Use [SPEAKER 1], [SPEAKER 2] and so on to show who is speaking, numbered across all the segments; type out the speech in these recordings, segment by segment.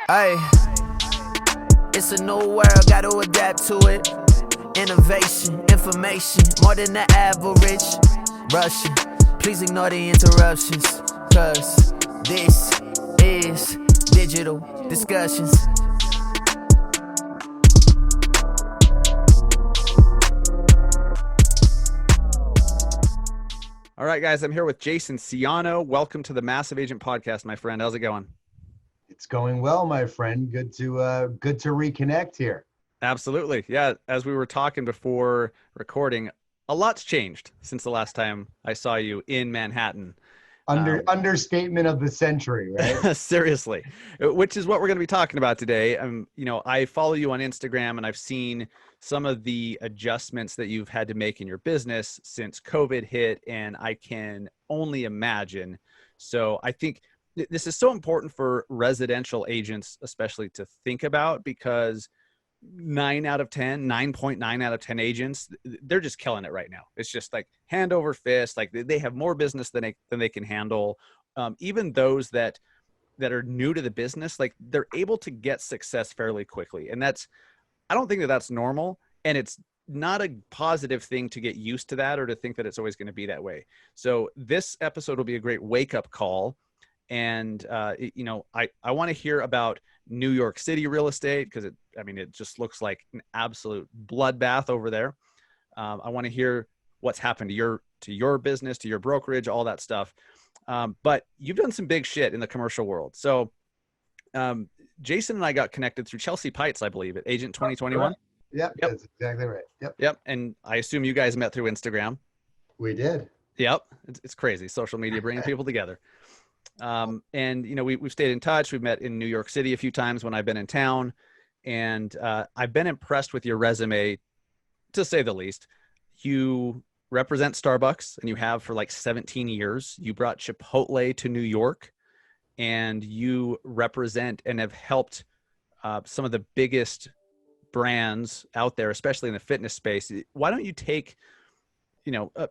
[SPEAKER 1] Ay, it's a new world, gotta adapt to it. Innovation, information, more than the average. Rushing, please ignore the interruptions, cause this is digital discussions.
[SPEAKER 2] All right, guys, I'm here with Jayson Siano. Welcome to the Massive Agent Podcast, my friend. How's it going?
[SPEAKER 3] It's going well, my friend. Good to reconnect here.
[SPEAKER 2] Absolutely. Yeah, as we were talking before recording, a lot's changed since the last time I saw you in Manhattan.
[SPEAKER 3] Understatement of the century, right?
[SPEAKER 2] Seriously, which is what we're going to be talking about today. I follow you on Instagram, and I've seen some of the adjustments that you've had to make in your business since COVID hit, and I can only imagine. So I think this is so important for residential agents, especially to think about, because 9.9 out of 10 agents, they're just killing it right now. It's just like hand over fist. Like they have more business than they can handle. Even those that are new to the business, like they're able to get success fairly quickly. And I don't think that that's normal. And it's not a positive thing to get used to that or to think that it's always going to be that way. So this episode will be a great wake up call. And, I want to hear about New York City real estate, because it just looks like an absolute bloodbath over there. I want to hear what's happened to your business, to your brokerage, all that stuff. But you've done some big shit in the commercial world. So Jayson and I got connected through Chelsea Pites, I believe, at Agent 2021.
[SPEAKER 3] Yep, that's exactly right.
[SPEAKER 2] Yep. And I assume you guys met through Instagram.
[SPEAKER 3] We did.
[SPEAKER 2] Yep. It's crazy. Social media bringing people together. We've stayed in touch. We've met in New York City a few times when I've been in town, and I've been impressed with your resume, to say the least. You represent Starbucks, and you have for like 17 years. You brought Chipotle to New York, and you represent and have helped some of the biggest brands out there, especially in the fitness space. Why don't you take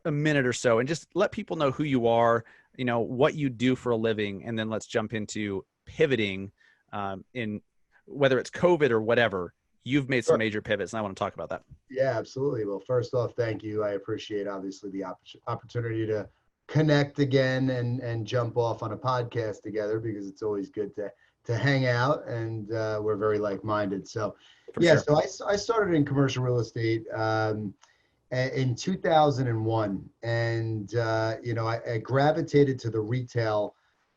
[SPEAKER 2] a minute or so and just let people know who you are, what you do for a living, and then let's jump into pivoting in whether it's COVID or whatever. You've made some major pivots, and I want to talk about that.
[SPEAKER 3] Yeah, absolutely. Well, first off, thank you. I appreciate, obviously, the opportunity to connect again and jump off on a podcast together, because it's always good to hang out, and we're very like-minded. So,
[SPEAKER 2] Sure.
[SPEAKER 3] So I started in commercial real estate in 2001, and I gravitated to the retail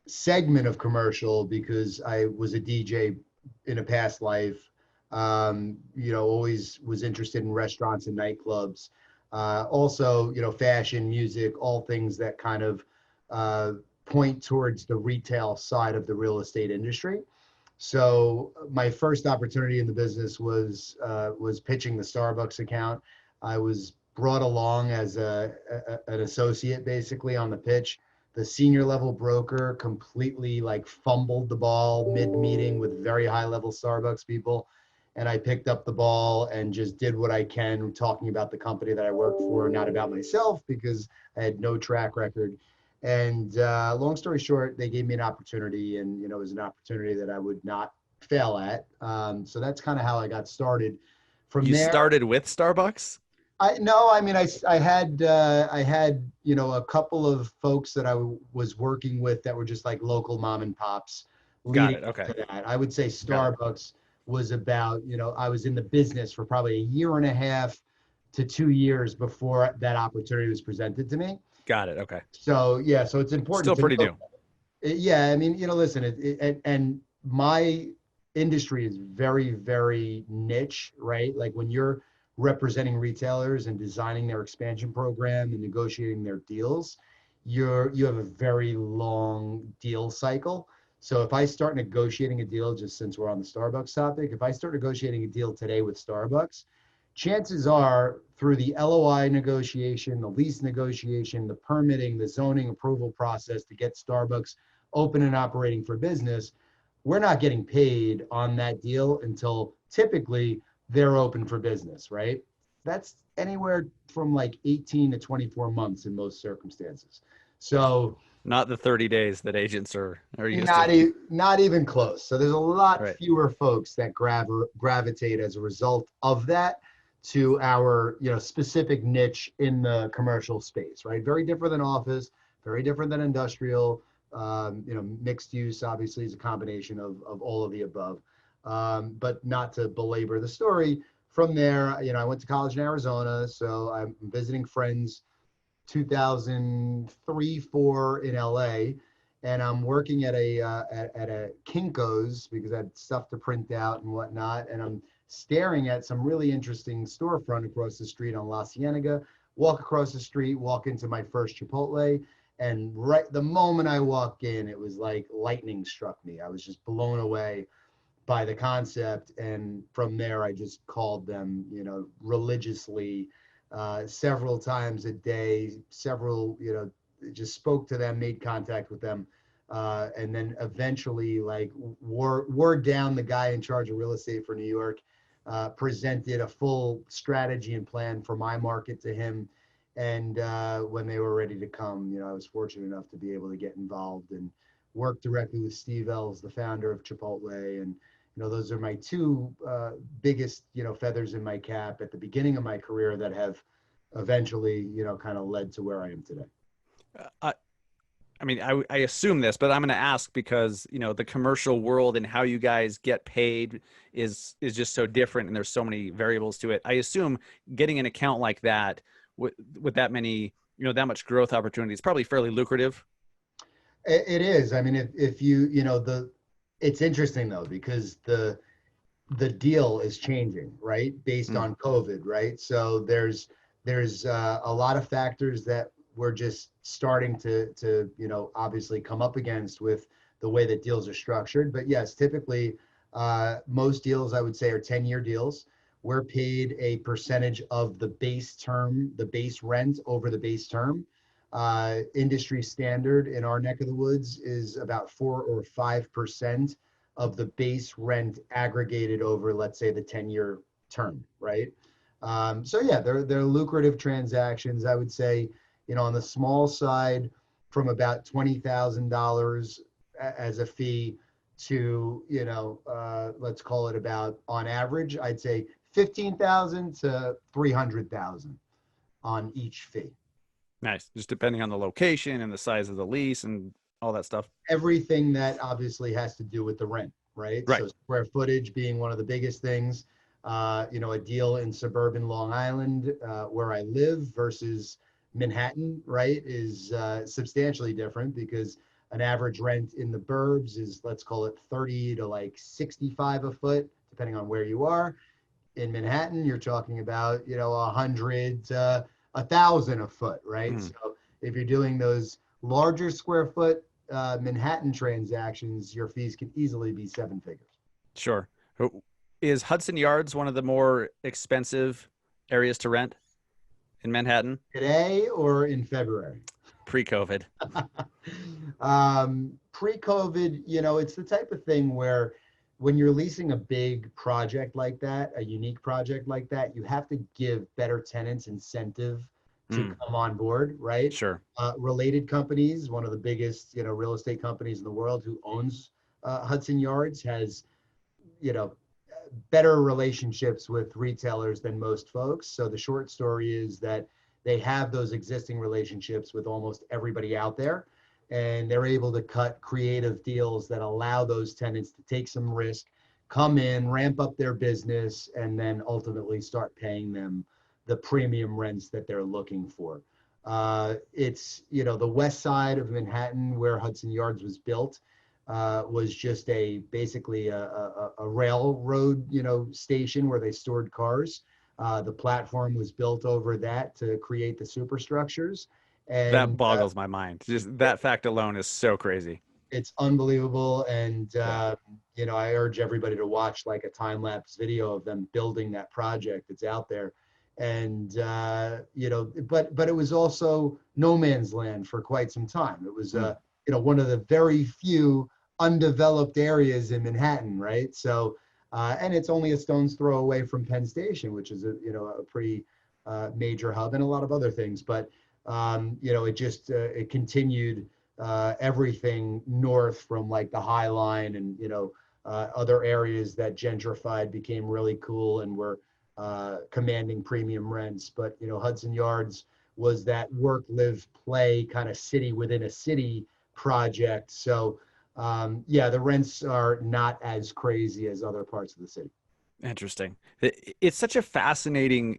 [SPEAKER 3] segment of commercial because I was a DJ in a past life. Always was interested in restaurants and nightclubs. Also, fashion, music, all things that kind of point towards the retail side of the real estate industry. So my first opportunity in the business was pitching the Starbucks account. I was brought along as an associate, basically, on the pitch. The senior level broker completely fumbled the ball mid-meeting with very high level Starbucks people. And I picked up the ball and just did what I can, talking about the company that I worked for, not about myself, because I had no track record. And long story short, they gave me an opportunity, and it was an opportunity that I would not fail at. So that's kind of how I got started.
[SPEAKER 2] You started with Starbucks?
[SPEAKER 3] I had a couple of folks that I was working with that were just like local mom and pops.
[SPEAKER 2] Got it. Okay.
[SPEAKER 3] To that. I would say Starbucks was about, I was in the business for probably a year and a half to 2 years before that opportunity was presented to me.
[SPEAKER 2] Got it. Okay.
[SPEAKER 3] So so it's important.
[SPEAKER 2] Still pretty new.
[SPEAKER 3] Yeah, listen, and my industry is very, very niche, right? Like when you're representing retailers and designing their expansion program and negotiating their deals, you have a very long deal cycle. So if I start negotiating a deal, just since we're on the Starbucks topic, if I start negotiating a deal today with Starbucks, chances are through the LOI negotiation, the lease negotiation, the permitting, the zoning approval process to get Starbucks open and operating for business, we're not getting paid on that deal until typically they're open for business, right? That's anywhere from 18 to 24 months in most circumstances. So
[SPEAKER 2] Not the 30 days that agents are used to.
[SPEAKER 3] not even close. So there's a lot
[SPEAKER 2] Right.
[SPEAKER 3] fewer folks that gravitate as a result of that to our, specific niche in the commercial space, right? Very different than office, very different than industrial. Mixed use obviously is a combination of all of the above. But not to belabor the story, from there, I went to college in Arizona, so I'm visiting friends 2003, 4 in LA, and I'm working at a Kinko's because I had stuff to print out and whatnot, and I'm staring at some really interesting storefront across the street on La Cienega. Walk across the street, walk into my first Chipotle, and right the moment I walked in, it was like lightning struck me. I was just blown away by the concept, and from there I just called them, religiously, several times a day, just spoke to them, made contact with them, and then eventually, like, wore down the guy in charge of real estate for New York, presented a full strategy and plan for my market to him, and when they were ready to come, I was fortunate enough to be able to get involved and work directly with Steve Ells, the founder of Chipotle. And those are my two biggest, feathers in my cap at the beginning of my career that have eventually, kind of led to where I am today.
[SPEAKER 2] I mean, I assume this, but I'm going to ask because, the commercial world and how you guys get paid is just so different, and there's so many variables to it. I assume getting an account like that with that many, that much growth opportunity is probably fairly lucrative.
[SPEAKER 3] It is. I mean, if you, it's interesting though, because the deal is changing, right? Based on COVID, right? So there's a lot of factors that we're just starting to obviously come up against with the way that deals are structured. But yes, typically most deals I would say are 10-year deals. We're paid a percentage of the base rent over the base term. Industry standard in our neck of the woods is about 4 or 5% of the base rent aggregated over, let's say, the 10-year term, right? So yeah, they're lucrative transactions. I would say, on the small side, from about $20,000 as a fee to, let's call it about, on average, I'd say 15,000 to 300,000 on each fee.
[SPEAKER 2] Nice. Just depending on the location and the size of the lease and all that stuff.
[SPEAKER 3] Everything that obviously has to do with the rent, right?
[SPEAKER 2] Right.
[SPEAKER 3] So square footage being one of the biggest things. A deal in suburban Long Island, where I live, versus Manhattan, right, is substantially different, because an average rent in the burbs is, let's call it 30 to like 65 a foot, depending on where you are. In Manhattan, you're talking about, 100 to 1,000 a foot, right? So if you're doing those larger square foot Manhattan transactions, your fees can easily be 7 figures.
[SPEAKER 2] Sure. Is Hudson Yards one of the more expensive areas to rent in Manhattan?
[SPEAKER 3] Today or in February?
[SPEAKER 2] Pre-COVID.
[SPEAKER 3] Pre-COVID, it's the type of thing where when you're leasing a big project like that, a unique project like that, you have to give better tenants incentive to come on board, right?
[SPEAKER 2] Sure.
[SPEAKER 3] Related companies, one of the biggest, real estate companies in the world, who owns Hudson Yards, has, better relationships with retailers than most folks. So the short story is that they have those existing relationships with almost everybody out there, and they're able to cut creative deals that allow those tenants to take some risk, come in, ramp up their business, and then ultimately start paying them the premium rents that they're looking for. It's, the west side of Manhattan, where Hudson Yards was built, was just basically a railroad, station where they stored cars. The platform was built over that to create the superstructures. And
[SPEAKER 2] that boggles my mind. Just that fact alone is so crazy.
[SPEAKER 3] It's unbelievable. And, I urge everybody to watch like a time-lapse video of them building that project. It's out there. And, but it was also no man's land for quite some time. It was, one of the very few undeveloped areas in Manhattan, right? So, and it's only a stone's throw away from Penn Station, which is a pretty major hub, and a lot of other things. But it continued everything north from like the High Line and, other areas that gentrified became really cool and were commanding premium rents. But, Hudson Yards was that work, live, play kind of city within a city project. So, the rents are not as crazy as other parts of the city.
[SPEAKER 2] Interesting. It's such a fascinating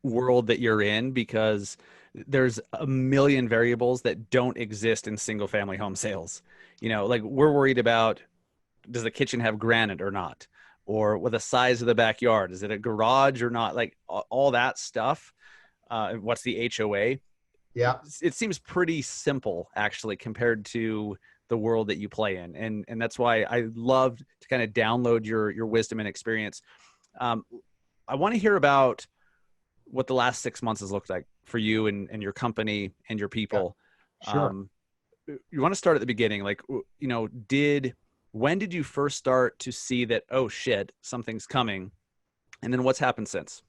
[SPEAKER 2] world that you're in because there's a million variables that don't exist in single family home sales. Like we're worried about, does the kitchen have granite or not? Or what the size of the backyard? Is it a garage or not? Like all that stuff. What's the HOA?
[SPEAKER 3] Yeah.
[SPEAKER 2] It seems pretty simple actually compared to the world that you play in. And that's why I love to kind of download your wisdom and experience. I want to hear about what the last 6 months has looked like for you and your company and your people.
[SPEAKER 3] Yeah, sure.
[SPEAKER 2] You want to start at the beginning, like, when did you first start to see that, oh shit, something's coming? And then what's happened since?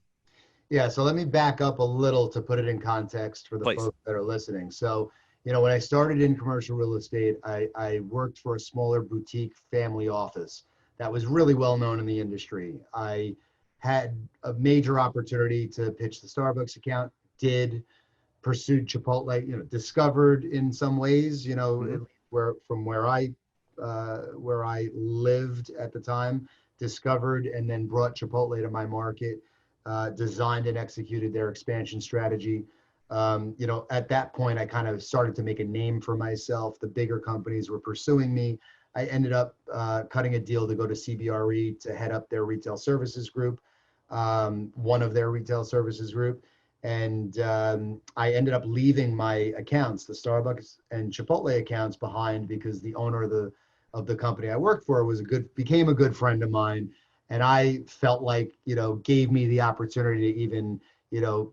[SPEAKER 3] Yeah, so let me back up a little to put it in context for the
[SPEAKER 2] Please.
[SPEAKER 3] folks that are listening. So, when I started in commercial real estate, I worked for a smaller boutique family office that was really well known in the industry. I had a major opportunity to pitch the Starbucks account, pursued Chipotle, discovered in some ways,
[SPEAKER 2] Mhm.
[SPEAKER 3] where I lived at the time, discovered and then brought Chipotle to my market, designed and executed their expansion strategy. At that point, I kind of started to make a name for myself. The bigger companies were pursuing me. I ended up cutting a deal to go to CBRE to head up their retail services group, one of their retail services group. And I ended up leaving my accounts, the Starbucks and Chipotle accounts, behind because the owner of the company I worked for became a good friend of mine. And I felt like, gave me the opportunity to even,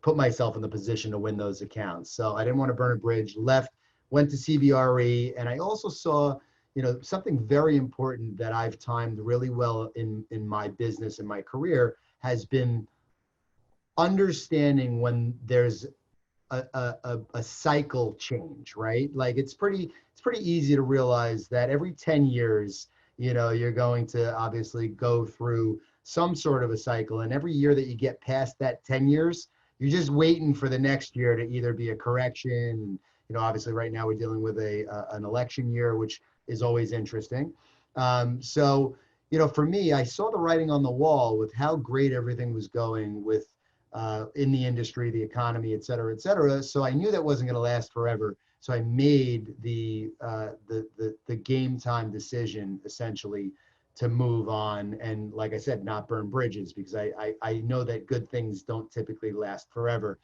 [SPEAKER 3] put myself in the position to win those accounts. So I didn't want to burn a bridge, left, went to CBRE. And I also saw, something very important that I've timed really well in my business and my career has been understanding when there's a cycle change, right? Like it's pretty easy to realize that every 10 years, you're going to obviously go through some sort of a cycle. And every year that you get past that 10 years, you're just waiting for the next year to either be a correction. Obviously right now we're dealing with an election year, which is always interesting. So, for me, I saw the writing on the wall with how great everything was going with in the industry, the economy, et cetera, et cetera. So I knew that wasn't going to last forever. So I made the game time decision essentially to move on. And like I said, not burn bridges because I know that good things don't typically last forever.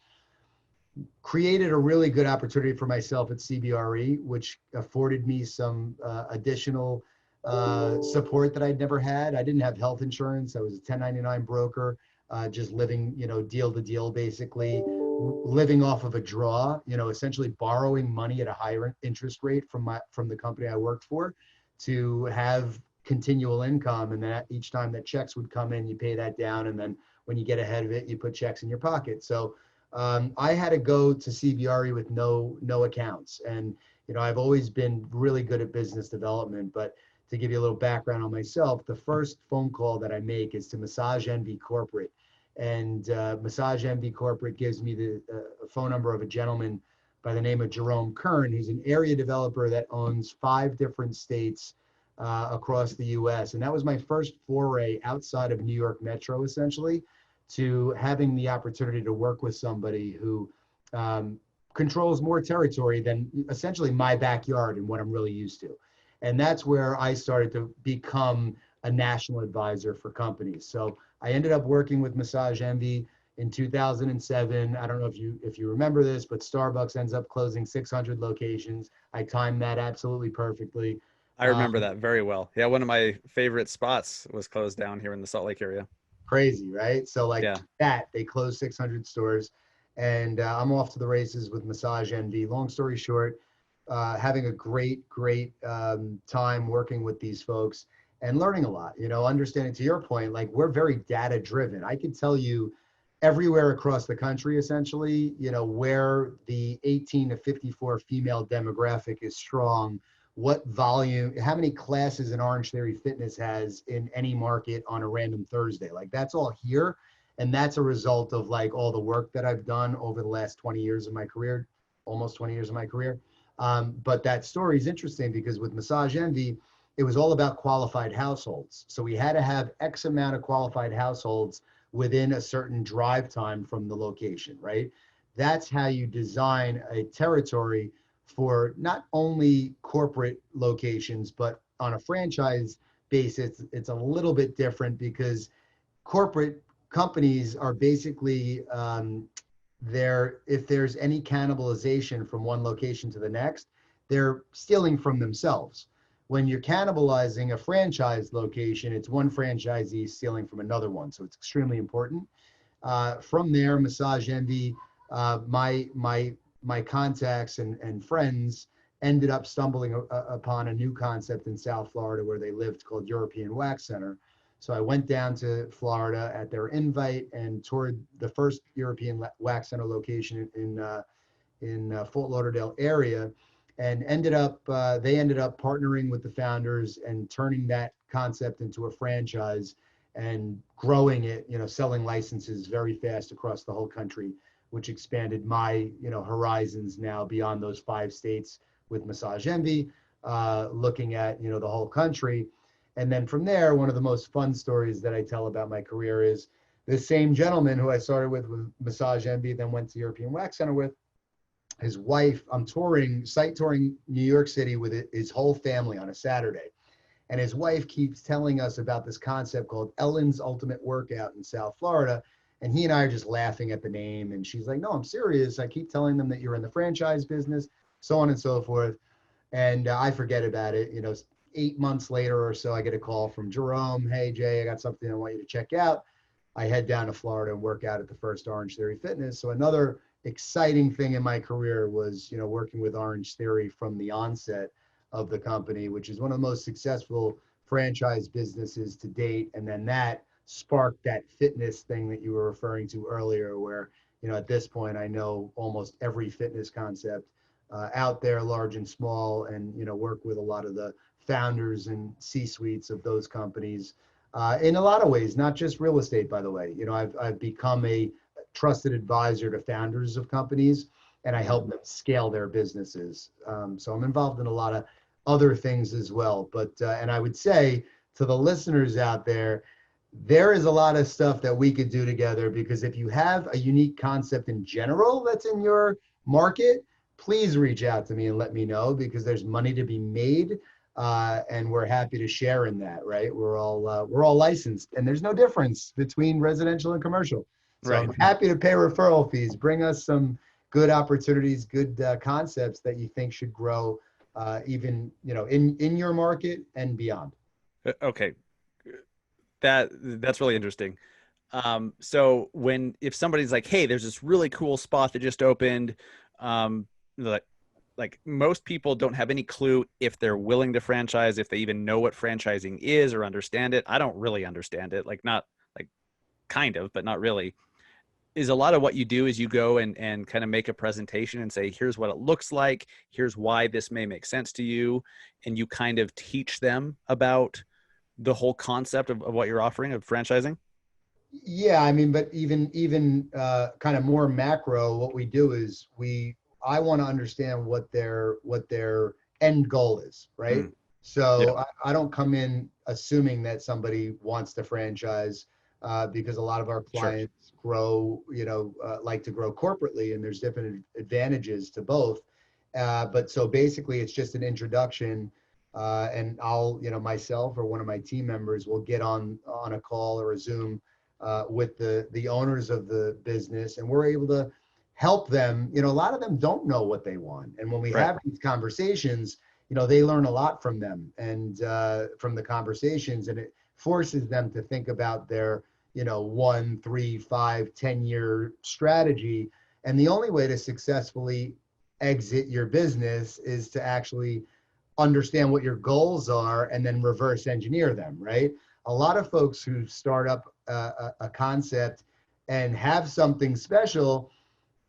[SPEAKER 3] Created a really good opportunity for myself at CBRE, which afforded me some additional support that I'd never had. I didn't have health insurance. I was a 1099 broker, just living, deal to deal, basically living off of a draw, essentially borrowing money at a higher interest rate from the company I worked for to have continual income. And that each time that checks would come in, you pay that down. And then when you get ahead of it, you put checks in your pocket. So I had to go to CBRE with no accounts. And, I've always been really good at business development, but to give you a little background on myself, the first phone call that I make is to Massage Envy Corporate. And Massage Envy Corporate gives me the phone number of a gentleman by the name of Jerome Kern. He's an area developer that owns 5 different states across the US. And that was my first foray outside of New York Metro, essentially, to having the opportunity to work with somebody who controls more territory than essentially my backyard and what I'm really used to. And that's where I started to become a national advisor for companies. So I ended up working with Massage Envy in 2007. I don't know if you remember this, but Starbucks ends up closing 600 locations. I timed that absolutely perfectly.
[SPEAKER 2] I remember that very well. Yeah, one of my favorite spots was closed down here in the Salt Lake area.
[SPEAKER 3] Crazy, right? So like
[SPEAKER 2] Yeah.
[SPEAKER 3] that, they closed 600 stores, and I'm off to the races with Massage Envy. Long story short, having a great time working with these folks and learning a lot. Understanding, to your point, like we're very data driven. I can tell you everywhere across the country, essentially, where the 18 to 54 female demographic is strong, what volume, how many classes an Orange Theory Fitness has in any market on a random Thursday. Like that's all here. And that's a result of like all the work that I've done over the last 20 years of my career, almost 20 years of my career. But that story is interesting because with Massage Envy, it was all about qualified households. So we had to have X amount of qualified households within a certain drive time from the location, right? That's how you design a territory for not only corporate locations, but on a franchise basis, it's a little bit different because corporate companies are basically if there's any cannibalization from one location to the next, they're stealing from themselves. When you're cannibalizing a franchise location, it's one franchisee stealing from another one. So it's extremely important. From there, Massage Envy, my contacts and friends ended up stumbling upon a new concept in South Florida where they lived called European Wax Center. So I went down to Florida at their invite and toured the first European Wax Center location in Fort Lauderdale area, and they ended up partnering with the founders and turning that concept into a franchise and growing it, selling licenses very fast across the whole country, which expanded my, horizons now beyond those 5 states with Massage Envy, looking at, the whole country. And then from there, one of the most fun stories that I tell about my career is this same gentleman who I started with Massage Envy, then went to European Wax Center with, his wife. I'm sight touring New York City with his whole family on a Saturday. And his wife keeps telling us about this concept called Ellen's Ultimate Workout in South Florida. And he and I are just laughing at the name. And she's like, no, I'm serious. I keep telling them that you're in the franchise business, so on and so forth. And I forget about it. 8 months later or so, I get a call from Jerome. Hey, Jay, I got something I want you to check out. I head down to Florida and work out at the first Orange Theory Fitness. So another exciting thing in my career was, working with Orange Theory from the onset of the company, which is one of the most successful franchise businesses to date. And then that sparked that fitness thing that you were referring to earlier, where, at this point, I know almost every fitness concept out there, large and small, and, work with a lot of the founders and C-suites of those companies in a lot of ways, not just real estate, by the way. I've become a trusted advisor to founders of companies, and I help them scale their businesses. So I'm involved in a lot of other things as well. But and I would say to the listeners out there, there is a lot of stuff that we could do together, because if you have a unique concept in general that's in your market, please reach out to me and let me know, because there's money to be made. And we're happy to share in that, right? We're all licensed, and there's no difference between residential and commercial. So right. I'm happy to pay referral fees. Bring us some good opportunities, good concepts that you think should grow, even in your market and beyond.
[SPEAKER 2] Okay, that's really interesting. So if somebody's like, hey, there's this really cool spot that just opened, like most people don't have any clue if they're willing to franchise, if they even know what franchising is or understand it. I don't really understand it, kind of, but not really. Is a lot of what you do is you go and kind of make a presentation and say, here's what it looks like, here's why this may make sense to you, and you kind of teach them about the whole concept of what you're offering of franchising?
[SPEAKER 3] Yeah, I mean, but even kind of more macro, what we do is I want to understand what their end goal is, right? So yeah. I don't come in assuming that somebody wants to franchise, because a lot of our clients grow, like to grow corporately, and there's different advantages to both. But so basically it's just an introduction, and I'll, myself or one of my team members will get on a call or a Zoom with the owners of the business, and we're able to help them. A lot of them don't know what they want. And when we have these conversations, they learn a lot from them and from the conversations, and it forces them to think about their 1, 3, 5, 10-year strategy. And the only way to successfully exit your business is to actually understand what your goals are and then reverse engineer them, right? A lot of folks who start up a concept and have something special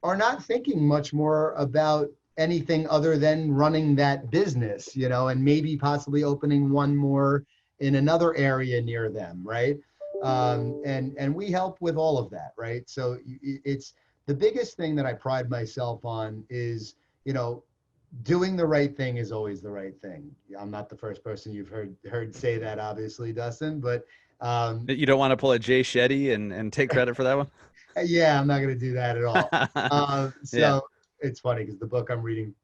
[SPEAKER 3] are not thinking much more about anything other than running that business, and maybe possibly opening one more in another area near them, right? And we help with all of that, right? So it's the biggest thing that I pride myself on is, doing the right thing is always the right thing. I'm not the first person you've heard say that, obviously, Dustin, but
[SPEAKER 2] You don't want to pull a Jay Shetty and take credit for that one?
[SPEAKER 3] yeah, I'm not going to do that at all.
[SPEAKER 2] Yeah.
[SPEAKER 3] So it's funny because the book I'm reading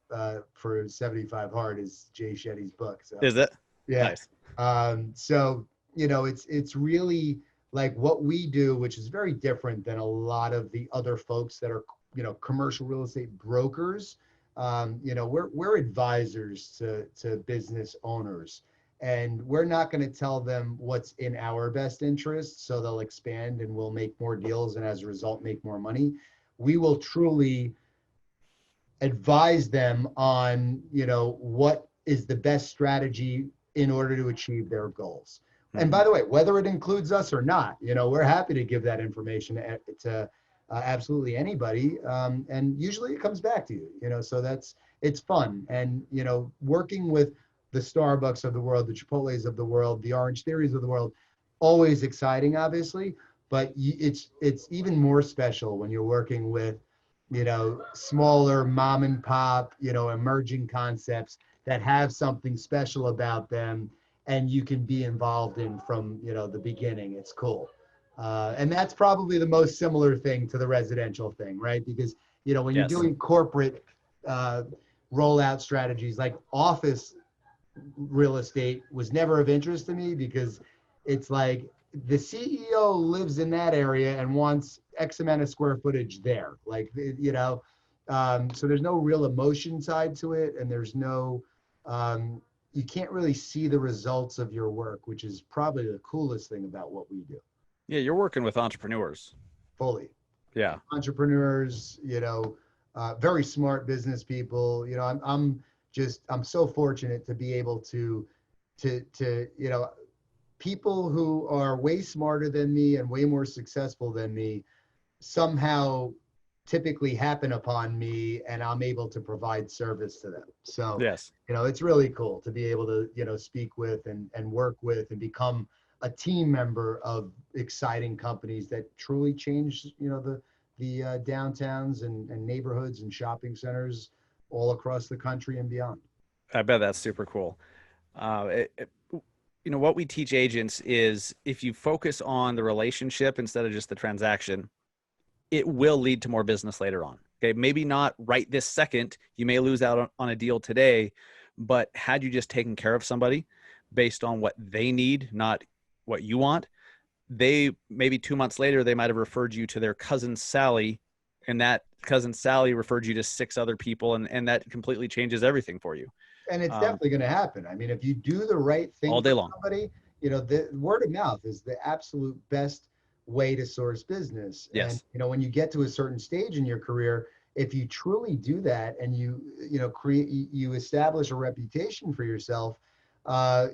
[SPEAKER 3] for 75 Hard is Jay Shetty's book. So
[SPEAKER 2] Is it?
[SPEAKER 3] yeah.
[SPEAKER 2] Nice.
[SPEAKER 3] So it's really like what we do, which is very different than a lot of the other folks that are commercial real estate brokers. We're advisors to business owners, and we're not going to tell them what's in our best interest, so they'll expand and we'll make more deals and as a result make more money. We will truly advise them on what is the best strategy in order to achieve their goals. And by the way, whether it includes us or not, we're happy to give that information to absolutely anybody. And usually it comes back to you, so it's fun. And, working with the Starbucks of the world, the Chipotles of the world, the Orange Theories of the world, always exciting, obviously, but it's even more special when you're working with, smaller mom and pop, emerging concepts that have something special about them and you can be involved in from, the beginning. It's cool. And that's probably the most similar thing to the residential thing, right? Because, when you're
[SPEAKER 2] Yes.
[SPEAKER 3] doing corporate rollout strategies, like office real estate was never of interest to me because it's like the CEO lives in that area and wants X amount of square footage there. Like, so there's no real emotion side to it. And there's no, you can't really see the results of your work, which is probably the coolest thing about what we do.
[SPEAKER 2] Yeah, you're working with entrepreneurs.
[SPEAKER 3] Fully.
[SPEAKER 2] Yeah.
[SPEAKER 3] Entrepreneurs, very smart business people. I'm so fortunate to be able to people who are way smarter than me and way more successful than me somehow typically happen upon me and I'm able to provide service to them. So,
[SPEAKER 2] Yes.
[SPEAKER 3] it's really cool to be able to, speak with and work with and become a team member of exciting companies that truly change, the downtowns and neighborhoods and shopping centers all across the country and beyond.
[SPEAKER 2] I bet that's super cool. What we teach agents is if you focus on the relationship instead of just the transaction, it will lead to more business later on. Okay. Maybe not right this second. You may lose out on a deal today, but had you just taken care of somebody based on what they need, not what you want, they maybe 2 months later, they might've referred you to their cousin Sally, and that cousin Sally referred you to 6 other people. And that completely changes everything for you.
[SPEAKER 3] And it's definitely going to happen. I mean, if you do the right thing
[SPEAKER 2] all day
[SPEAKER 3] for
[SPEAKER 2] long,
[SPEAKER 3] somebody, the word of mouth is the absolute best way to source business.
[SPEAKER 2] Yes.
[SPEAKER 3] And, when you get to a certain stage in your career, if you truly do that and you establish a reputation for yourself,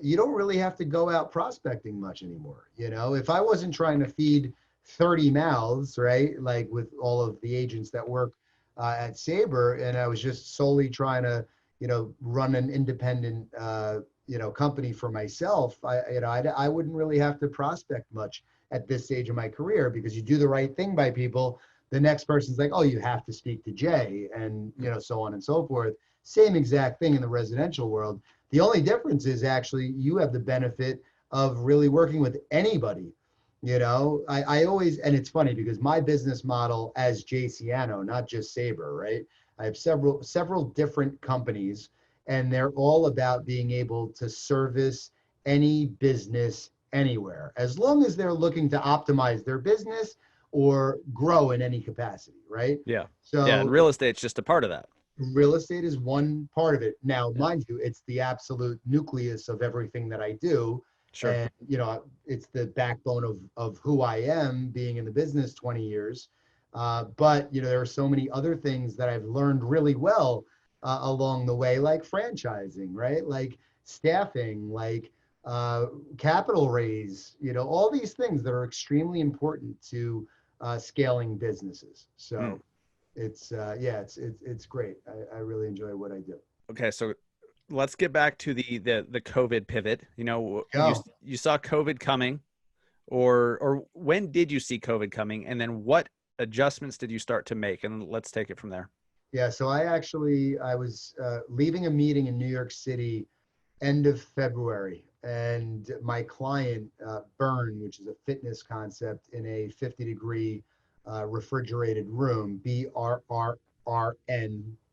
[SPEAKER 3] you don't really have to go out prospecting much anymore. If I wasn't trying to feed 30 mouths, right, like with all of the agents that work at Sabre, and I was just solely trying to run an independent, company for myself, I wouldn't really have to prospect much at this stage of my career because you do the right thing by people. The next person's like, oh, you have to speak to Jay and, so on and so forth. Same exact thing in the residential world. The only difference is actually you have the benefit of really working with anybody. I always, and it's funny because my business model as Siano, not just Sabre, right? I have several different companies, and they're all about being able to service any business anywhere, as long as they're looking to optimize their business or grow in any capacity, right?
[SPEAKER 2] Yeah.
[SPEAKER 3] So
[SPEAKER 2] yeah. And real estate's just a part of that.
[SPEAKER 3] real estate is one part of it. Now, mind you, it's the absolute nucleus of everything that I do.
[SPEAKER 2] Sure.
[SPEAKER 3] And, it's the backbone of who I am, being in the business 20 years. But, there are so many other things that I've learned really well along the way, like franchising, right? Like staffing, like capital raise, all these things that are extremely important to scaling businesses. So it's great. I really enjoy what I do.
[SPEAKER 2] Okay, so let's get back to the COVID pivot. You saw COVID coming, or when did you see COVID coming, and then what adjustments did you start to make? And let's take it from there.
[SPEAKER 3] Yeah, so I was leaving a meeting in New York City end of February, and my client, Burn, which is a fitness concept in a 50-degree refrigerated room, BRRRN,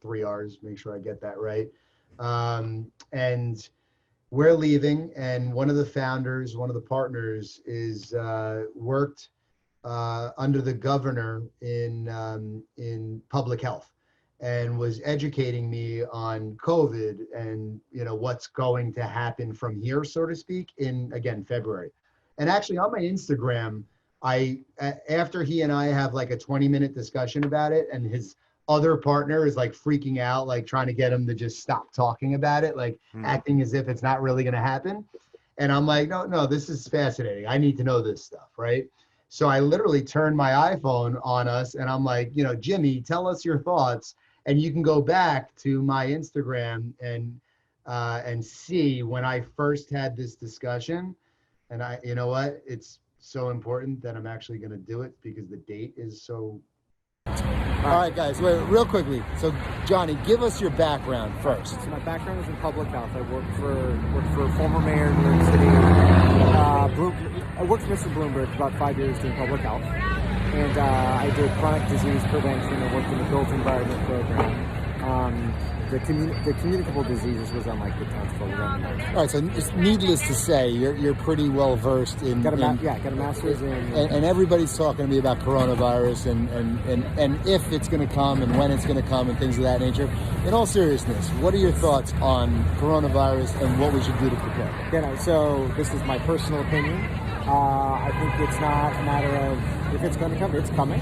[SPEAKER 3] 3 R's, make sure I get that right. And we're leaving, and one of the founders, one of the partners, is worked under the governor in public health, and was educating me on COVID and what's going to happen from here, so to speak, in, again, February. And actually on my Instagram, after he and I have like a 20-minute discussion about it, and his other partner is like freaking out, like trying to get him to just stop talking about it, like acting as if it's not really going to happen. And I'm like, no, this is fascinating. I need to know this stuff, right? So I literally turned my iPhone on us, and I'm like, Jimmy, tell us your thoughts. And you can go back to my Instagram and see when I first had this discussion. And you know what? It's so important that I'm actually going to do it because the date is so.
[SPEAKER 4] All right, guys, wait, real quickly. So, Johnny, give us your background first.
[SPEAKER 5] So my background is in public health. I worked for former mayor of New York City. I worked for Mr. Bloomberg for about 5 years doing public health. And I did chronic disease prevention. I worked in the built environment program. The communicable diseases was on like the 10th floor.
[SPEAKER 4] All right, so it's needless to say, you're pretty well versed in.
[SPEAKER 5] Got a master's in.
[SPEAKER 4] And everybody's talking to me about coronavirus and if it's going to come and when it's going to come and things of that nature. In all seriousness, what are your thoughts on coronavirus and what we should do to prepare?
[SPEAKER 5] So this is my personal opinion. I think it's not a matter of if it's going to come. It's coming.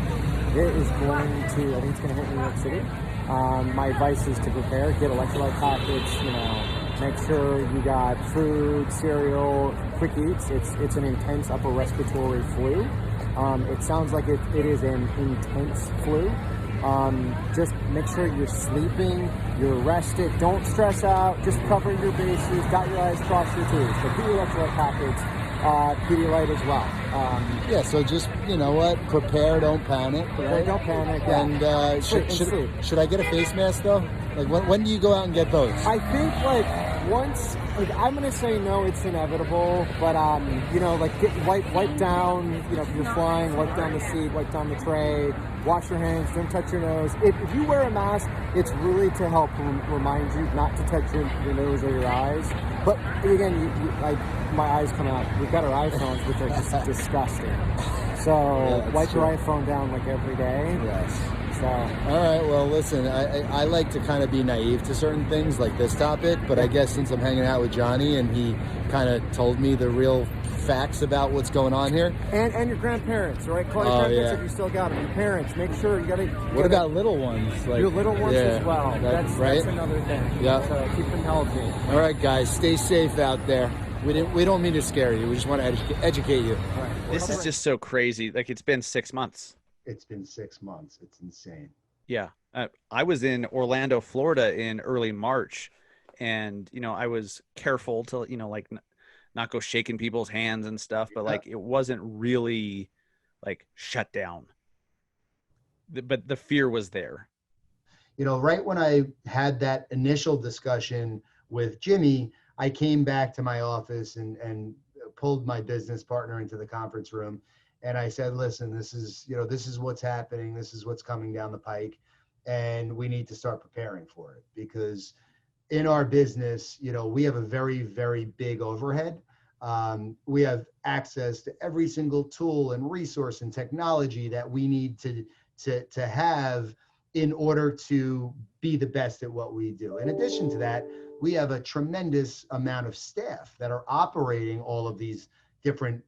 [SPEAKER 5] It is going to. I think it's going to hit New York City. My advice is to prepare, get electrolyte packets, make sure you got food, cereal, quick eats. It's an intense upper respiratory flu. It sounds like it is an intense flu. Just make sure you're sleeping, you're rested, don't stress out, just cover your bases, dot your I's, cross your T's. But get your electrolyte packets, Pedialyte as well.
[SPEAKER 4] So just, prepare, don't panic.
[SPEAKER 5] Prepare,
[SPEAKER 4] right?
[SPEAKER 5] don't panic. Yeah.
[SPEAKER 4] And should I get a face mask though? Like when do you go out and get those?
[SPEAKER 5] I think once, I'm going to say no, it's inevitable, but wipe down, if you're flying, wipe down the seat, wipe down the tray, wash your hands, don't touch your nose. If you wear a mask, it's really to help remind you not to touch your nose or your eyes. But again, my eyes come out. We've got our iPhones, which are just disgusting. So wipe your iPhone down like every day.
[SPEAKER 4] Yes.
[SPEAKER 5] So.
[SPEAKER 4] All right, well, listen, I like to kind of be naive to certain things like this topic, but I guess since I'm hanging out with Johnny and he kind of told me the real facts about what's going on here.
[SPEAKER 5] And your grandparents, right? Call your grandparents if you still got them. Your parents, make sure you got to.
[SPEAKER 4] What about little ones?
[SPEAKER 5] Like, your little ones as well. That's another thing.
[SPEAKER 4] Yeah.
[SPEAKER 5] So keep them healthy.
[SPEAKER 4] All right, guys, stay safe out there. We don't mean to scare you. We just want to educate you.
[SPEAKER 5] All right.
[SPEAKER 2] This is just so crazy. Like, it's been 6 months.
[SPEAKER 3] It's been 6 months. It's insane.
[SPEAKER 2] Yeah. I was in Orlando, Florida in early March, and, I was careful to, not go shaking people's hands and stuff, but like, it wasn't really like shut down. But the fear was there.
[SPEAKER 3] Right when I had that initial discussion with Jimmy, I came back to my office and pulled my business partner into the conference room. And I said, listen, this is what's happening. This is what's coming down the pike. And we need to start preparing for it because in our business, we have a very, very big overhead. We have access to every single tool and resource and technology that we need to have in order to be the best at what we do. In addition to that, we have a tremendous amount of staff that are operating all of these different,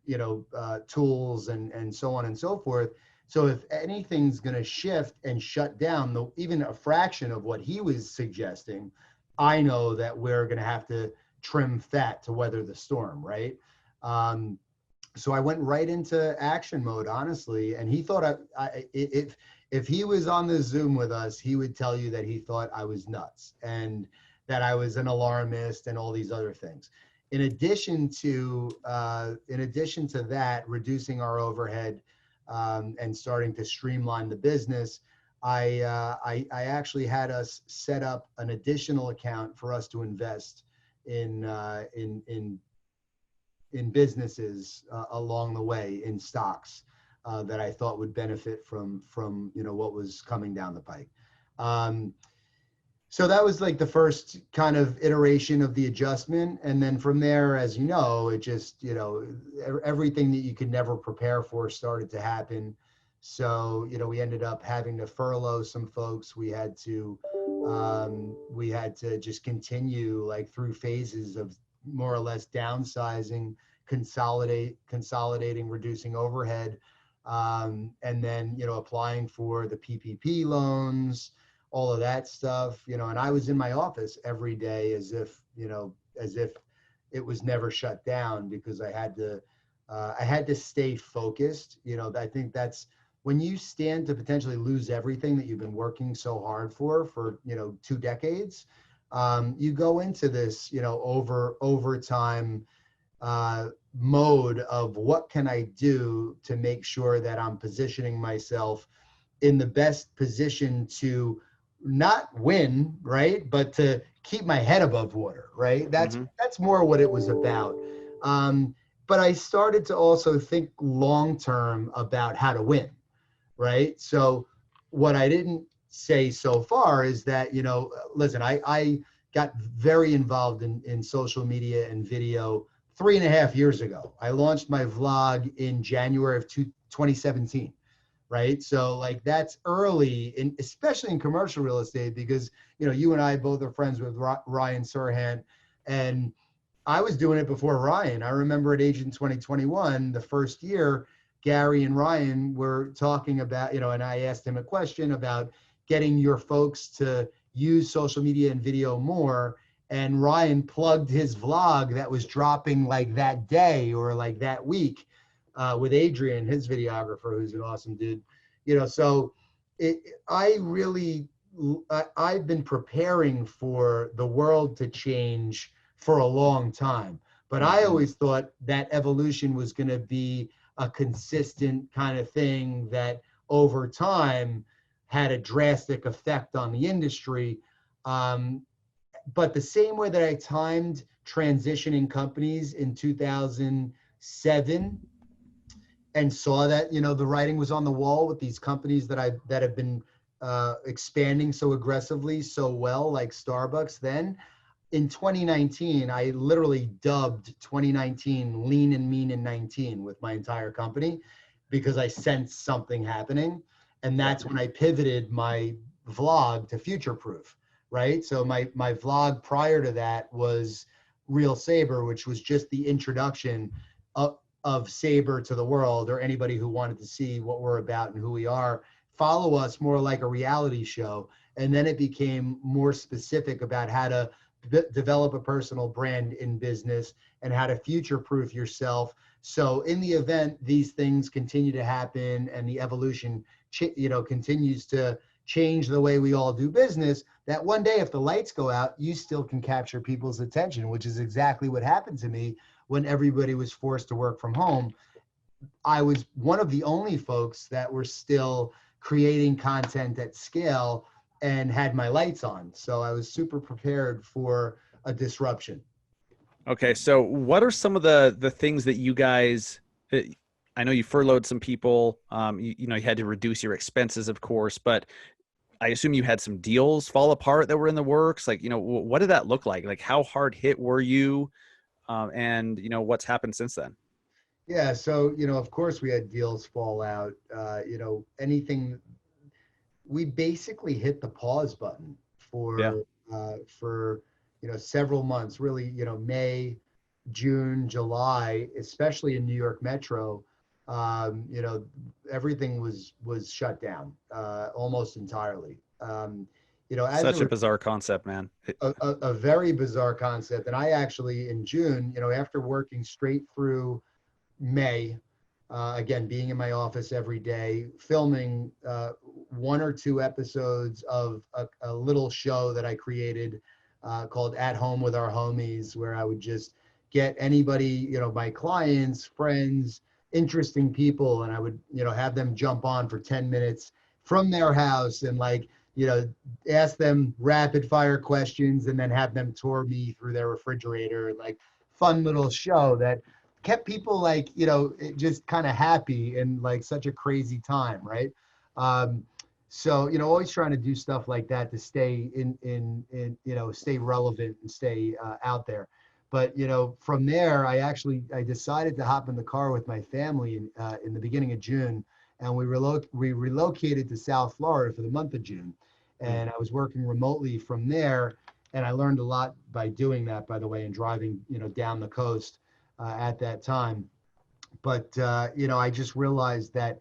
[SPEAKER 3] tools and so on and so forth. So if anything's going to shift and shut down, even a fraction of what he was suggesting, I know that we're going to have to trim fat to weather the storm, right? So I went right into action mode, honestly. And he thought if he was on the Zoom with us, he would tell you that he thought I was nuts and that I was an alarmist and all these other things. In addition to that, reducing our overhead and starting to streamline the business, I actually had us set up an additional account for us to invest in businesses along the way, in stocks that I thought would benefit from what was coming down the pike. So that was like the first kind of iteration of the adjustment. And then from there, as you know, it just, everything that you could never prepare for started to happen. So, we ended up having to furlough some folks. We had to just continue like through phases of more or less downsizing, consolidating, reducing overhead, and then, applying for the PPP loans, all of that stuff, and I was in my office every day as if it was never shut down, because I had to stay focused. I think that's when you stand to potentially lose everything that you've been working so hard for 2 decades. You go into this, overtime mode of what can I do to make sure that I'm positioning myself in the best position to not win, right, but to keep my head above water, right? That's more what it was about. But I started to also think long term about how to win, right? So what I didn't say so far is that, listen, I got very involved in social media and video 3.5 years ago. I launched my vlog in January of 2017. Right. So like that's early, especially in commercial real estate, because, you and I both are friends with Ryan Serhant, and I was doing it before Ryan. I remember at Agent 2021, the first year, Gary and Ryan were talking about, and I asked him a question about getting your folks to use social media and video more. And Ryan plugged his vlog that was dropping like that day or like that week. With Adrian, his videographer, who's an awesome dude, so I've been preparing for the world to change for a long time, but I always thought that evolution was going to be a consistent kind of thing that over time had a drastic effect on the industry. But the same way that I timed transitioning companies in 2007, and saw that, the writing was on the wall with these companies that have been expanding so aggressively, so well, like Starbucks. Then in 2019, I literally dubbed 2019 Lean and Mean in 19 with my entire company, because I sensed something happening. And that's when I pivoted my vlog to future proof, right? So my vlog prior to that was Real Saber, which was just the introduction of Saber to the world, or anybody who wanted to see what we're about and who we are, follow us more like a reality show. And then it became more specific about how to develop a personal brand in business and how to future-proof yourself. So in the event these things continue to happen and the evolution, continues to change the way we all do business, that one day if the lights go out, you still can capture people's attention, which is exactly what happened to me when everybody was forced to work from home. I was one of the only folks that were still creating content at scale and had my lights on. So I was super prepared for a disruption.
[SPEAKER 2] Okay. So what are some of the things that you guys, I know you furloughed some people, you had to reduce your expenses, of course, but I assume you had some deals fall apart that were in the works. Like, what did that look like? Like, how hard hit were you? And what's happened since then?
[SPEAKER 3] Yeah, so of course we had deals fall out. Anything. We basically hit the pause button for several months. Really, May, June, July, especially in New York Metro. Everything was shut down almost entirely.
[SPEAKER 2] Such a bizarre concept, man.
[SPEAKER 3] A very bizarre concept. And I actually, in June, after working straight through, May, again, being in my office every day, filming 1 or 2 episodes of a little show that I created called At Home with Our Homies, where I would just get anybody, you know, my clients, friends, interesting people, and I would, you know, have them jump on for 10 minutes from their house and, like, you know, ask them rapid fire questions and then have them tour me through their refrigerator, like fun little show that kept people, like, you know, just kind of happy in like such a crazy time, right? So, you know, always trying to do stuff like that to stay in you know, stay relevant and stay out there. But, you know, from there, I decided to hop in the car with my family in the beginning of June, and we relocated to South Florida for the month of June. And I was working remotely from there, and I learned a lot by doing that, by the way, and driving, you know, down the coast at that time. But, you know, I just realized that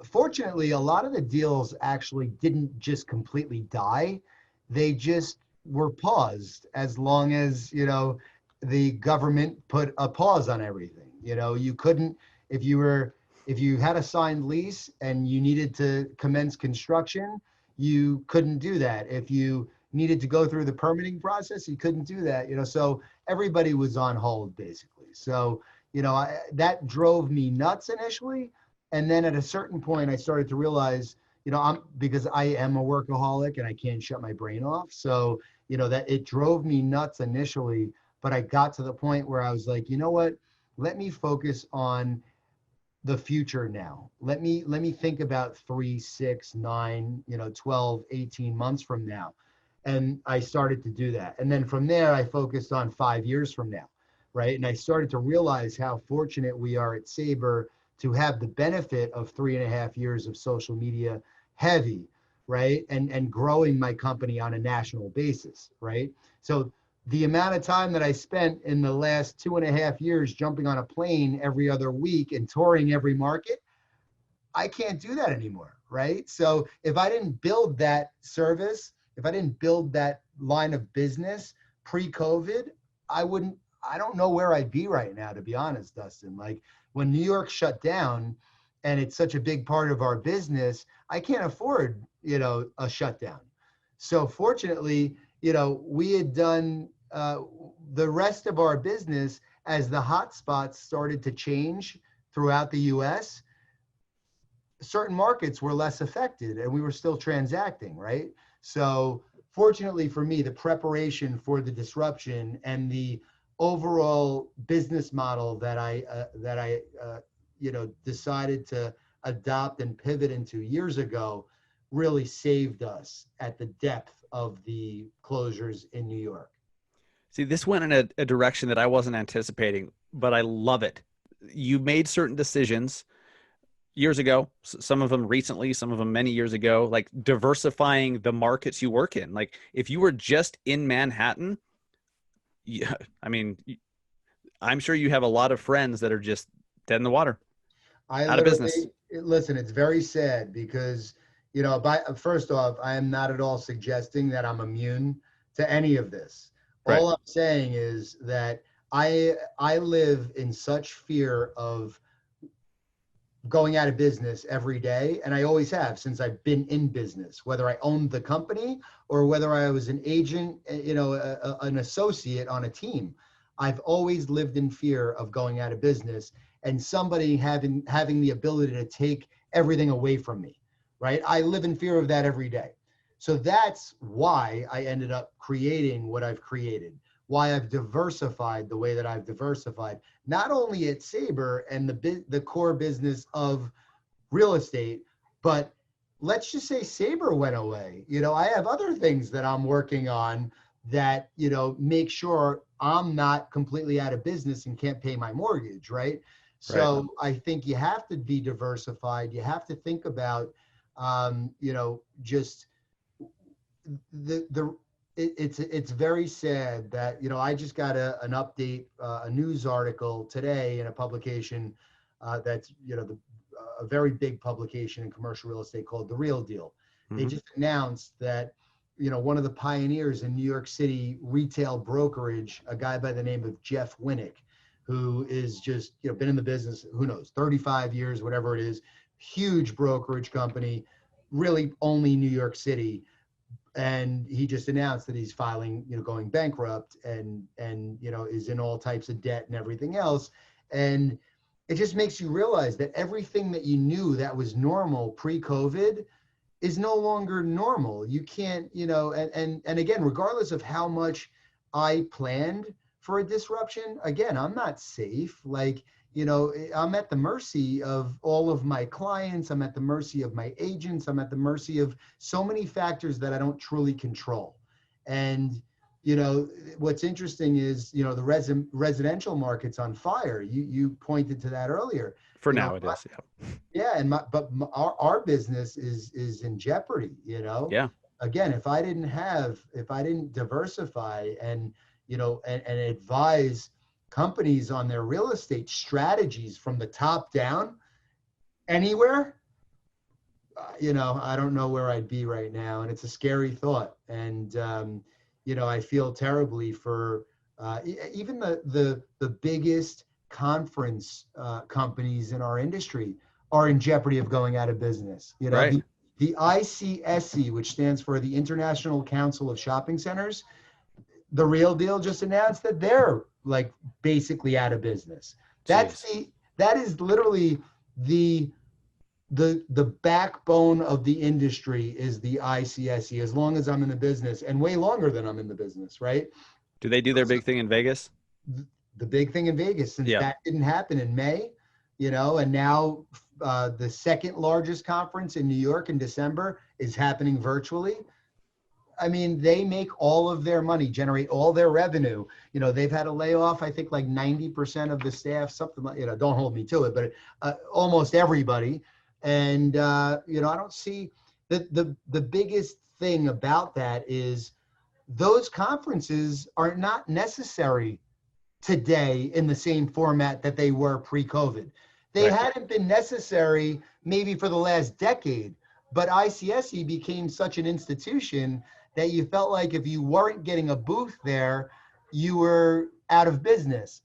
[SPEAKER 3] fortunately, a lot of the deals actually didn't just completely die. They just were paused as long as, you know, the government put a pause on everything. You know, you couldn't, if you had a signed lease and you needed to commence construction, you couldn't do that. If you needed to go through the permitting process, you couldn't do that, you know, so everybody was on hold basically. So, you know, that drove me nuts initially. And then at a certain point, I started to realize, you know, because I am a workaholic and I can't shut my brain off. So, you know, that it drove me nuts initially, but I got to the point where I was like, you know what, let me focus on the future now. Let me think about 3, 6, 9, you know, 12, 18 months from now. And I started to do that. And then from there, I focused on 5 years from now, right? And I started to realize how fortunate we are at Sabre to have the benefit of 3.5 years of social media heavy, right? And growing my company on a national basis, right? So the amount of time that I spent in the last 2.5 years jumping on a plane every other week and touring every market, I can't do that anymore, right? So if I didn't build that service, if I didn't build that line of business pre-COVID, I don't know where I'd be right now, to be honest, Dustin. Like, when New York shut down and it's such a big part of our business, I can't afford, you know, a shutdown. So fortunately, you know, we had done the rest of our business as the hotspots started to change throughout the US. Certain markets were less affected and we were still transacting, right? So fortunately for me, the preparation for the disruption and the overall business model that I you know, decided to adopt and pivot into years ago really saved us at the depth of the closures in New York.
[SPEAKER 2] See, this went in a direction that I wasn't anticipating, but I love it. You made certain decisions years ago, some of them recently, some of them many years ago, like diversifying the markets you work in. Like, if you were just in Manhattan, yeah, I mean, I'm sure you have a lot of friends that are just dead in the water, out of business.
[SPEAKER 3] Listen, it's very sad because, you know, first off, I am not at all suggesting that I'm immune to any of this.
[SPEAKER 2] Right.
[SPEAKER 3] All I'm saying is that I live in such fear of going out of business every day, and I always have since I've been in business, whether I owned the company or whether I was an agent, you know, an associate on a team. I've always lived in fear of going out of business and somebody having the ability to take everything away from me, right? I live in fear of that every day. So that's why I ended up creating what I've created, why I've diversified the way that I've diversified, not only at Sabre and the core business of real estate, but let's just say Sabre went away. You know, I have other things that I'm working on that, you know, make sure I'm not completely out of business and can't pay my mortgage, right? So I think you have to be diversified. You have to think about, you know, just it's very sad that, you know, I just got an update, a news article today in a publication that's, you know, a very big publication in commercial real estate called The Real Deal. Mm-hmm. They just announced that, you know, one of the pioneers in New York City retail brokerage, a guy by the name of Jeff Winnick, who is just, been in the business, who knows, 35 years, whatever it is, huge brokerage company, really only New York City. And he just announced that he's filing, going bankrupt and is in all types of debt and everything else. And it just makes you realize that everything that you knew that was normal pre-COVID is no longer normal. You can't, and again, regardless of how much I planned for a disruption, again, I'm not safe. Like, I'm at the mercy of all of my clients. I'm at the mercy of my agents. I'm at the mercy of so many factors that I don't truly control. And, what's interesting is, the residential market's on fire. You pointed to that earlier.
[SPEAKER 2] For now it is, yeah.
[SPEAKER 3] Yeah, and our business is in jeopardy,
[SPEAKER 2] Yeah.
[SPEAKER 3] Again, if I didn't diversify and, and advise companies on their real estate strategies from the top down anywhere, I don't know where I'd be right now. And it's a scary thought. And, I feel terribly for even the biggest conference companies in our industry are in jeopardy of going out of business.
[SPEAKER 2] Right.
[SPEAKER 3] The ICSC, which stands for the International Council of Shopping Centers, the Real Deal just announced that they're like basically out of business. That is literally the backbone of the industry is the ICSC, as long as I'm in the business, and way longer than I'm in the business, right?
[SPEAKER 2] Do they do their big thing in Vegas?
[SPEAKER 3] The big thing in Vegas, since that didn't happen in May, and now the second largest conference in New York in December is happening virtually. I mean, they make all of their money, generate all their revenue. They've had to lay off, I think, like 90% of the staff, something like, don't hold me to it, but almost everybody. And, I don't see the biggest thing about that is those conferences are not necessary today in the same format that they were pre-COVID. They hadn't been necessary maybe for the last decade, but ICSC became such an institution that you felt like if you weren't getting a booth there, you were out of business.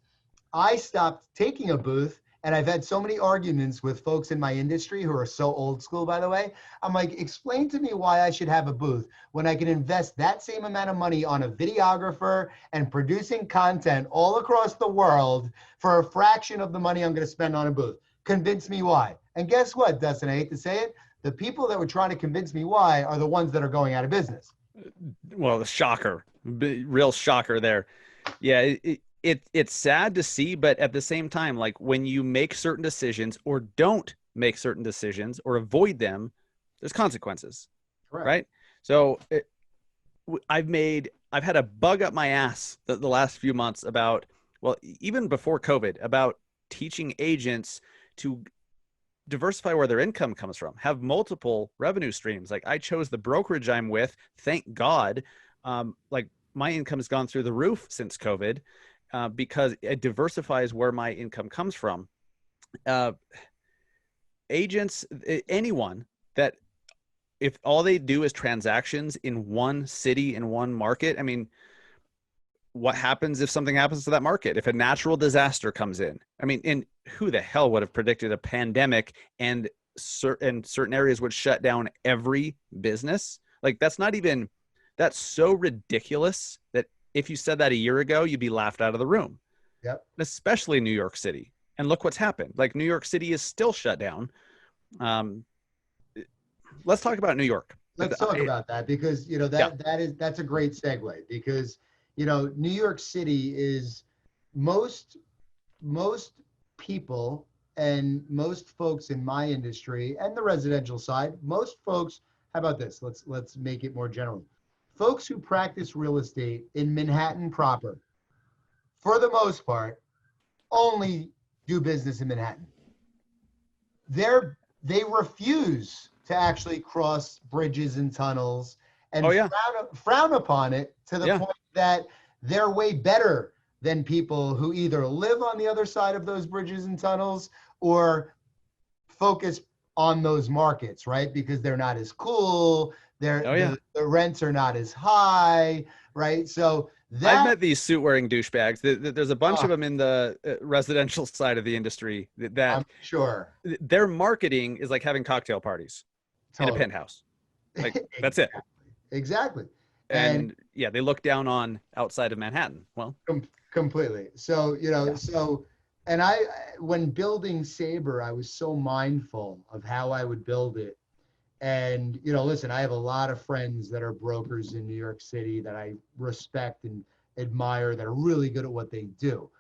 [SPEAKER 3] I stopped taking a booth, and I've had so many arguments with folks in my industry who are so old school, by the way. I'm like, explain to me why I should have a booth when I can invest that same amount of money on a videographer and producing content all across the world for a fraction of the money I'm going to spend on a booth. Convince me why. And guess what, Dustin? I hate to say it. The people that were trying to convince me why are the ones that are going out of business.
[SPEAKER 2] Well, the shocker, real shocker there. Yeah, it's sad to see, but at the same time, like when you make certain decisions or don't make certain decisions or avoid them, there's consequences, right? So I've had a bug up my ass the last few months about, well, even before COVID, about teaching agents to diversify where their income comes from, have multiple revenue streams. Like I chose the brokerage I'm with, thank God. Like my income has gone through the roof since COVID because it diversifies where my income comes from. Agents, anyone that if all they do is transactions in one city, in one market, I mean, what happens if something happens to that market? If a natural disaster comes in, I mean, and who the hell would have predicted a pandemic and certain areas would shut down every business? Like that's so ridiculous that if you said that a year ago, you'd be laughed out of the room.
[SPEAKER 3] Yep.
[SPEAKER 2] Especially New York City. And look what's happened. Like New York City is still shut down. Let's talk about New York.
[SPEAKER 3] Let's talk about that because, that's a great segue because, New York City is most people and most folks in my industry and the residential side, most folks, how about this? Let's make it more general. Folks who practice real estate in Manhattan proper, for the most part, only do business in Manhattan. They refuse to actually cross bridges and tunnels and frown upon it to the point that they're way better than people who either live on the other side of those bridges and tunnels or focus on those markets, right? Because they're not as cool, the rents are not as high, right? So
[SPEAKER 2] I've met these suit wearing douchebags. There's a bunch
[SPEAKER 3] Oh.
[SPEAKER 2] of them in the residential side of the industry that
[SPEAKER 3] I'm sure.
[SPEAKER 2] their marketing is like having cocktail parties in a
[SPEAKER 3] Totally.
[SPEAKER 2] penthouse. Like that's it.
[SPEAKER 3] Exactly.
[SPEAKER 2] And yeah, they look down on outside of Manhattan. Well,
[SPEAKER 3] Completely. So,
[SPEAKER 2] Yeah.
[SPEAKER 3] and when building Sabre, I was so mindful of how I would build it. And, listen, I have a lot of friends that are brokers in New York City that I respect and admire that are really good at what they do.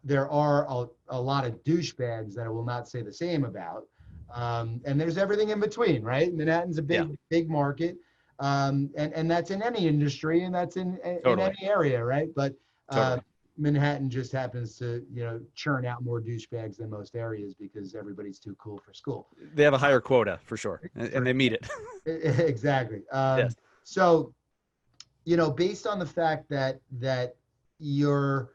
[SPEAKER 3] There are a lot of douchebags that I will not say the same about. And there's everything in between, right? Manhattan's a big market. And that's in any industry, and that's in any area, right? But Manhattan just happens to, churn out more douchebags than most areas because everybody's too cool for school.
[SPEAKER 2] They have a higher quota for sure, and they meet it.
[SPEAKER 3] Exactly.
[SPEAKER 2] Yes.
[SPEAKER 3] So, based on the fact that you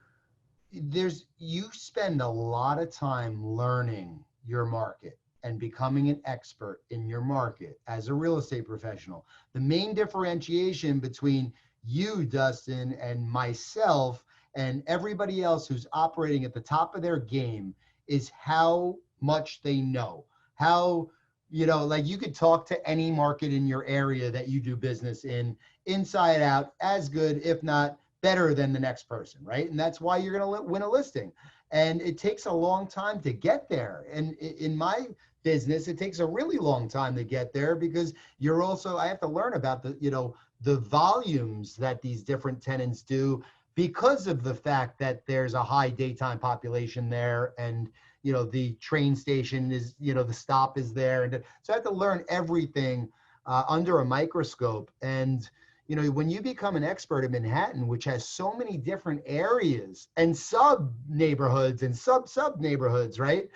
[SPEAKER 3] spend a lot of time learning your market and becoming an expert in your market as a real estate professional. The main differentiation between you, Dustin, and myself and everybody else who's operating at the top of their game is how much they know. How, like you could talk to any market in your area that you do business in, inside out, as good, if not better than the next person, right? And that's why you're going to win a listing. And it takes a long time to get there. And in my business, it takes a really long time to get there because I have to learn about the volumes that these different tenants do because of the fact that there's a high daytime population there, and the train station is, the stop is there, and so I have to learn everything under a microscope. And when you become an expert in Manhattan, which has so many different areas and sub neighborhoods and sub neighborhoods, right?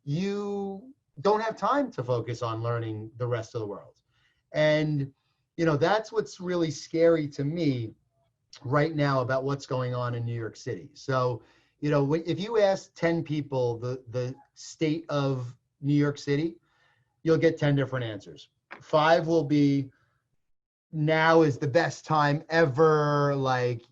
[SPEAKER 3] You don't have time to focus on learning the rest of the world. And that's what's really scary to me right now about what's going on in New York City. So, if you ask 10 people the state of New York City, you'll get 10 different answers. 5 will be, now is the best time ever. Like,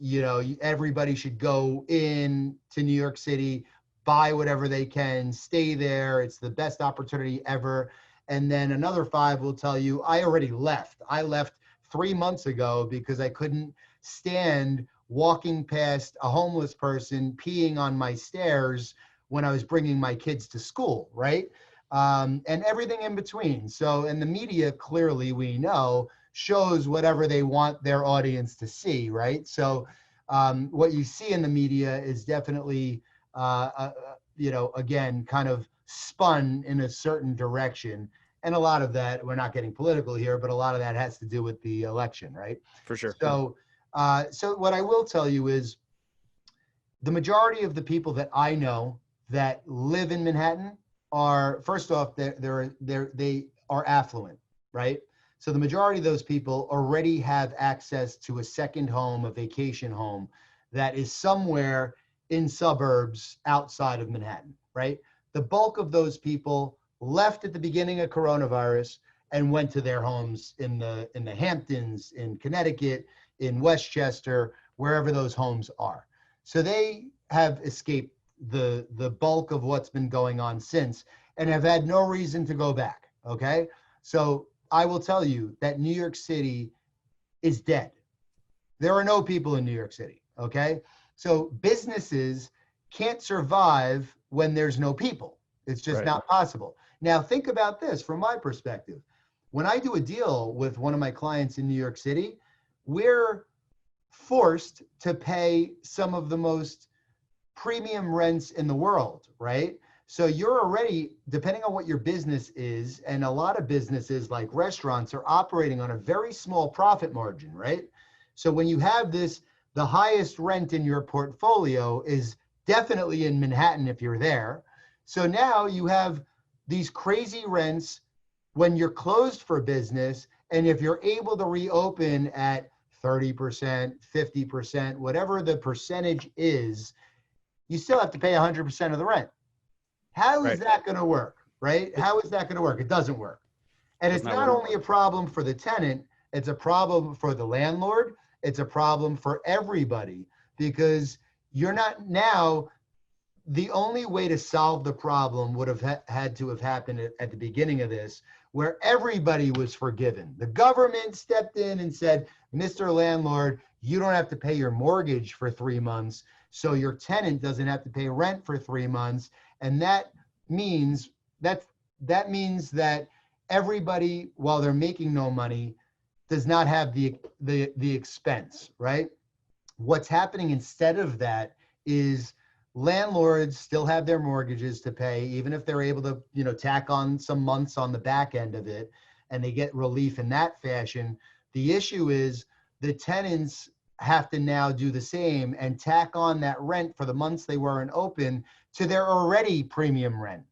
[SPEAKER 3] everybody should go in to New York City, buy whatever they can, stay there. It's the best opportunity ever. And then another 5 will tell you, I already left. I left 3 months ago because I couldn't stand walking past a homeless person peeing on my stairs when I was bringing my kids to school, right? And everything in between. So, and the media, clearly, we know, shows whatever they want their audience to see, right? So what you see in the media is definitely, again, kind of spun in a certain direction. And a lot of that, we're not getting political here, but a lot of that has to do with the election, right?
[SPEAKER 2] For sure.
[SPEAKER 3] So what I will tell you is the majority of the people that I know that live in Manhattan are, first off, they are affluent, right? So the majority of those people already have access to a second home, a vacation home that is somewhere in suburbs outside of Manhattan, right? The bulk of those people left at the beginning of coronavirus and went to their homes in the Hamptons, in Connecticut, in Westchester, wherever those homes are. So they have escaped the bulk of what's been going on since and have had no reason to go back, okay? So I will tell you that New York City is dead. There are no people in New York City, okay? So businesses can't survive when there's no people. It's just not possible. Now think about this from my perspective. When I do a deal with one of my clients in New York City, we're forced to pay some of the most premium rents in the world, right? So you're already, depending on what your business is, and a lot of businesses like restaurants are operating on a very small profit margin, right? So when you have this, the highest rent in your portfolio is definitely in Manhattan if you're there. So now you have these crazy rents when you're closed for business, and if you're able to reopen at 30%, 50%, whatever the percentage is, you still have to pay 100% of the rent. How is that going to work, right? How is that going to work? It doesn't work. And it's not only a problem for the tenant, it's a problem for the landlord. It's a problem for everybody because you're not now. The only way to solve the problem would have had to have happened at the beginning of this, where everybody was forgiven. The government stepped in and said, Mr. Landlord, you don't have to pay your mortgage for 3 months, so your tenant doesn't have to pay rent for 3 months. And that means that everybody, while they're making no money, does not have the expense, right? What's happening instead of that is landlords still have their mortgages to pay, even if they're able to, tack on some months on the back end of it, and they get relief in that fashion. The issue is the tenants have to now do the same and tack on that rent for the months they weren't open to their already premium rent,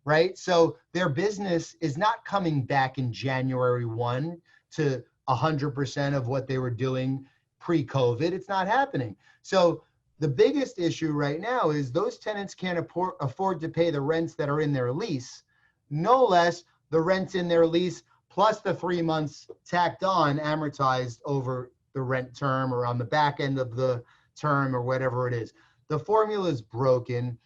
[SPEAKER 3] right? So their business is not coming back in January 1 to 100% of what they were doing pre-COVID. It's not happening. So the biggest issue right now is those tenants can't afford to pay the rents that are in their lease, no less the rents in their lease plus the 3 months tacked on, amortized over the rent term or on the back end of the term or whatever it is. The formula is broken.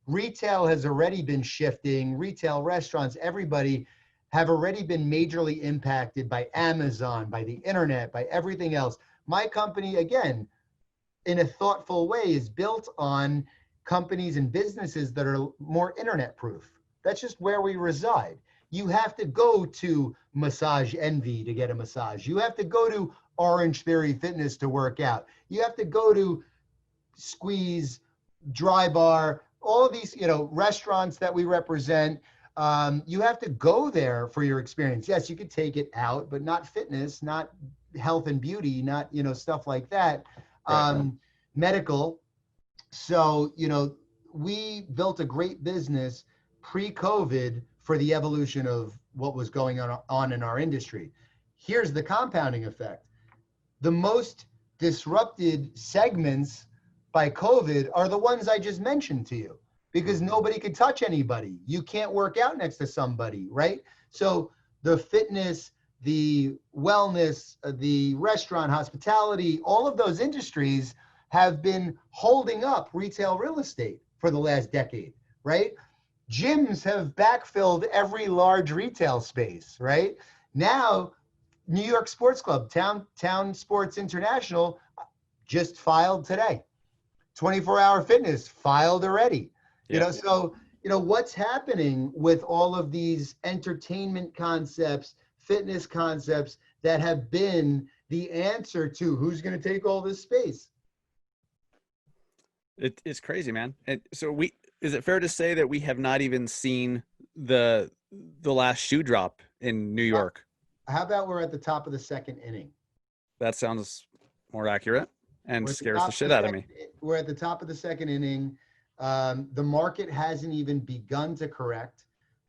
[SPEAKER 3] Retail has already been shifting. Retail, restaurants, everybody have already been majorly impacted by Amazon, by the internet, by everything else. My company, again, in a thoughtful way, is built on companies and businesses that are more internet proof. That's just where we reside. You have to go to Massage Envy to get a massage. You have to go to Orange Theory Fitness to work out. You have to go to Squeeze, Dry Bar, all of these, restaurants that we represent. You have to go there for your experience. Yes, you could take it out, but not fitness, not health and beauty, not, stuff like that. Medical. So, we built a great business pre-COVID for the evolution of what was going on in our industry. Here's the compounding effect. The most disrupted segments by COVID are the ones I just mentioned to you, because nobody could touch anybody. You can't work out next to somebody, right? So the fitness, the wellness, the restaurant, hospitality, all of those industries have been holding up retail real estate for the last decade, right? Gyms have backfilled every large retail space, right? Now, New York Sports Club, Town Sports International, just filed today. 24-Hour Fitness filed already.
[SPEAKER 2] Yeah.
[SPEAKER 3] So, what's happening with all of these entertainment concepts, fitness concepts that have been the answer to who's going to take all this space?
[SPEAKER 2] It's crazy, man. And so is it fair to say that we have not even seen the last shoe drop in New York?
[SPEAKER 3] How about we're at the top of the second inning?
[SPEAKER 2] That sounds more accurate and scares the shit
[SPEAKER 3] of
[SPEAKER 2] out of me.
[SPEAKER 3] We're at the top of the second inning. The market hasn't even begun to correct,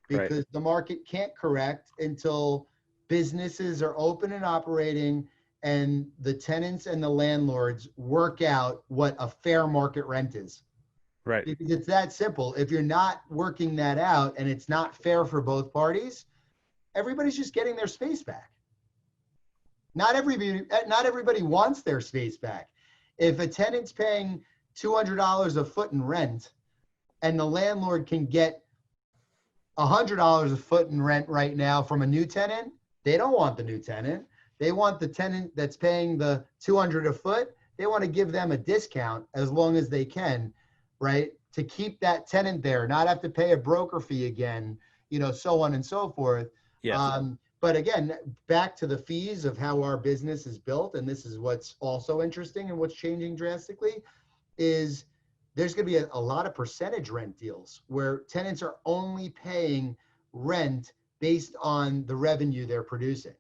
[SPEAKER 3] because the market can't correct until businesses are open and operating and the tenants and the landlords work out what a fair market rent is.
[SPEAKER 2] Right.
[SPEAKER 3] Because it's that simple. If you're not working that out and it's not fair for both parties, everybody's just getting their space back. Not everybody wants their space back. If a tenant's paying $200 a foot in rent and the landlord can get $100 a foot in rent right now from a new tenant, they don't want the new tenant. They want the tenant that's paying the $200 a foot. They want to give them a discount as long as they can, right? To keep that tenant there, not have to pay a broker fee again, so on and so forth.
[SPEAKER 2] Yes.
[SPEAKER 3] But again, back to the fees of how our business is built, and this is what's also interesting and what's changing drastically, is there's going to be a lot of percentage rent deals where tenants are only paying rent based on the revenue they're producing.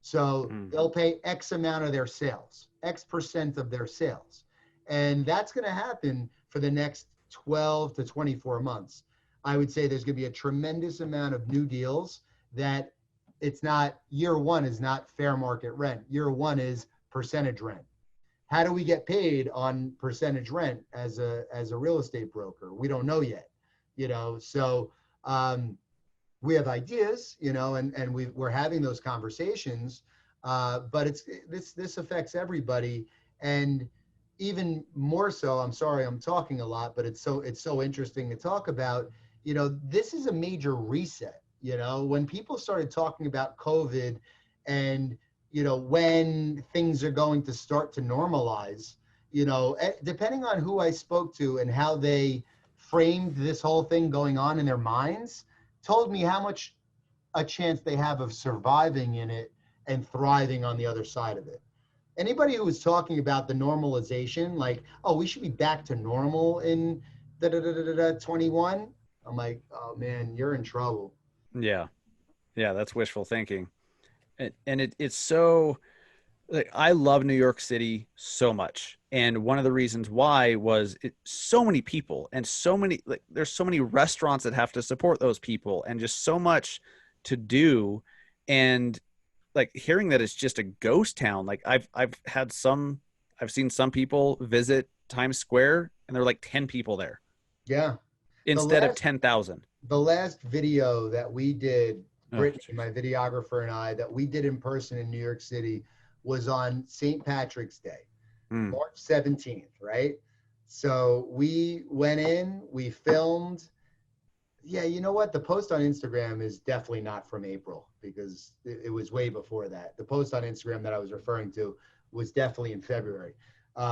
[SPEAKER 3] So they'll pay X amount of their sales, X percent of their sales. And that's going to happen for the next 12 to 24 months. I would say there's going to be a tremendous amount of new deals that it's not, year one is not fair market rent. Year one is percentage rent. How do we get paid on percentage rent as a real estate broker? We don't know yet, so we have ideas, and we're having those conversations, but this affects everybody. And even more so, I'm sorry, I'm talking a lot, but it's so interesting to talk about. This is a major reset. When people started talking about COVID and, when things are going to start to normalize, depending on who I spoke to and how they framed this whole thing going on in their minds, told me how much a chance they have of surviving in it and thriving on the other side of it. Anybody who was talking about the normalization, like, oh, we should be back to normal in 21, I'm like, oh man, you're in trouble.
[SPEAKER 2] Yeah. Yeah. That's wishful thinking. And it's so, like, I love New York City so much. And one of the reasons why was so many people and so many, like, there's so many restaurants that have to support those people and just so much to do. And like hearing that it's just a ghost town. Like I've seen some people visit Times Square and there are like 10 people there
[SPEAKER 3] Yeah.
[SPEAKER 2] instead of 10,000.
[SPEAKER 3] The last video that we did,
[SPEAKER 2] Oh,
[SPEAKER 3] Brittany, my videographer, and I, that we did in person in New York City was on St. Patrick's Day, March 17th, right? So we went in, we filmed. Yeah, you know what? The post on Instagram is definitely not from April because it was way before that. The post on Instagram that I was referring to was definitely in February. So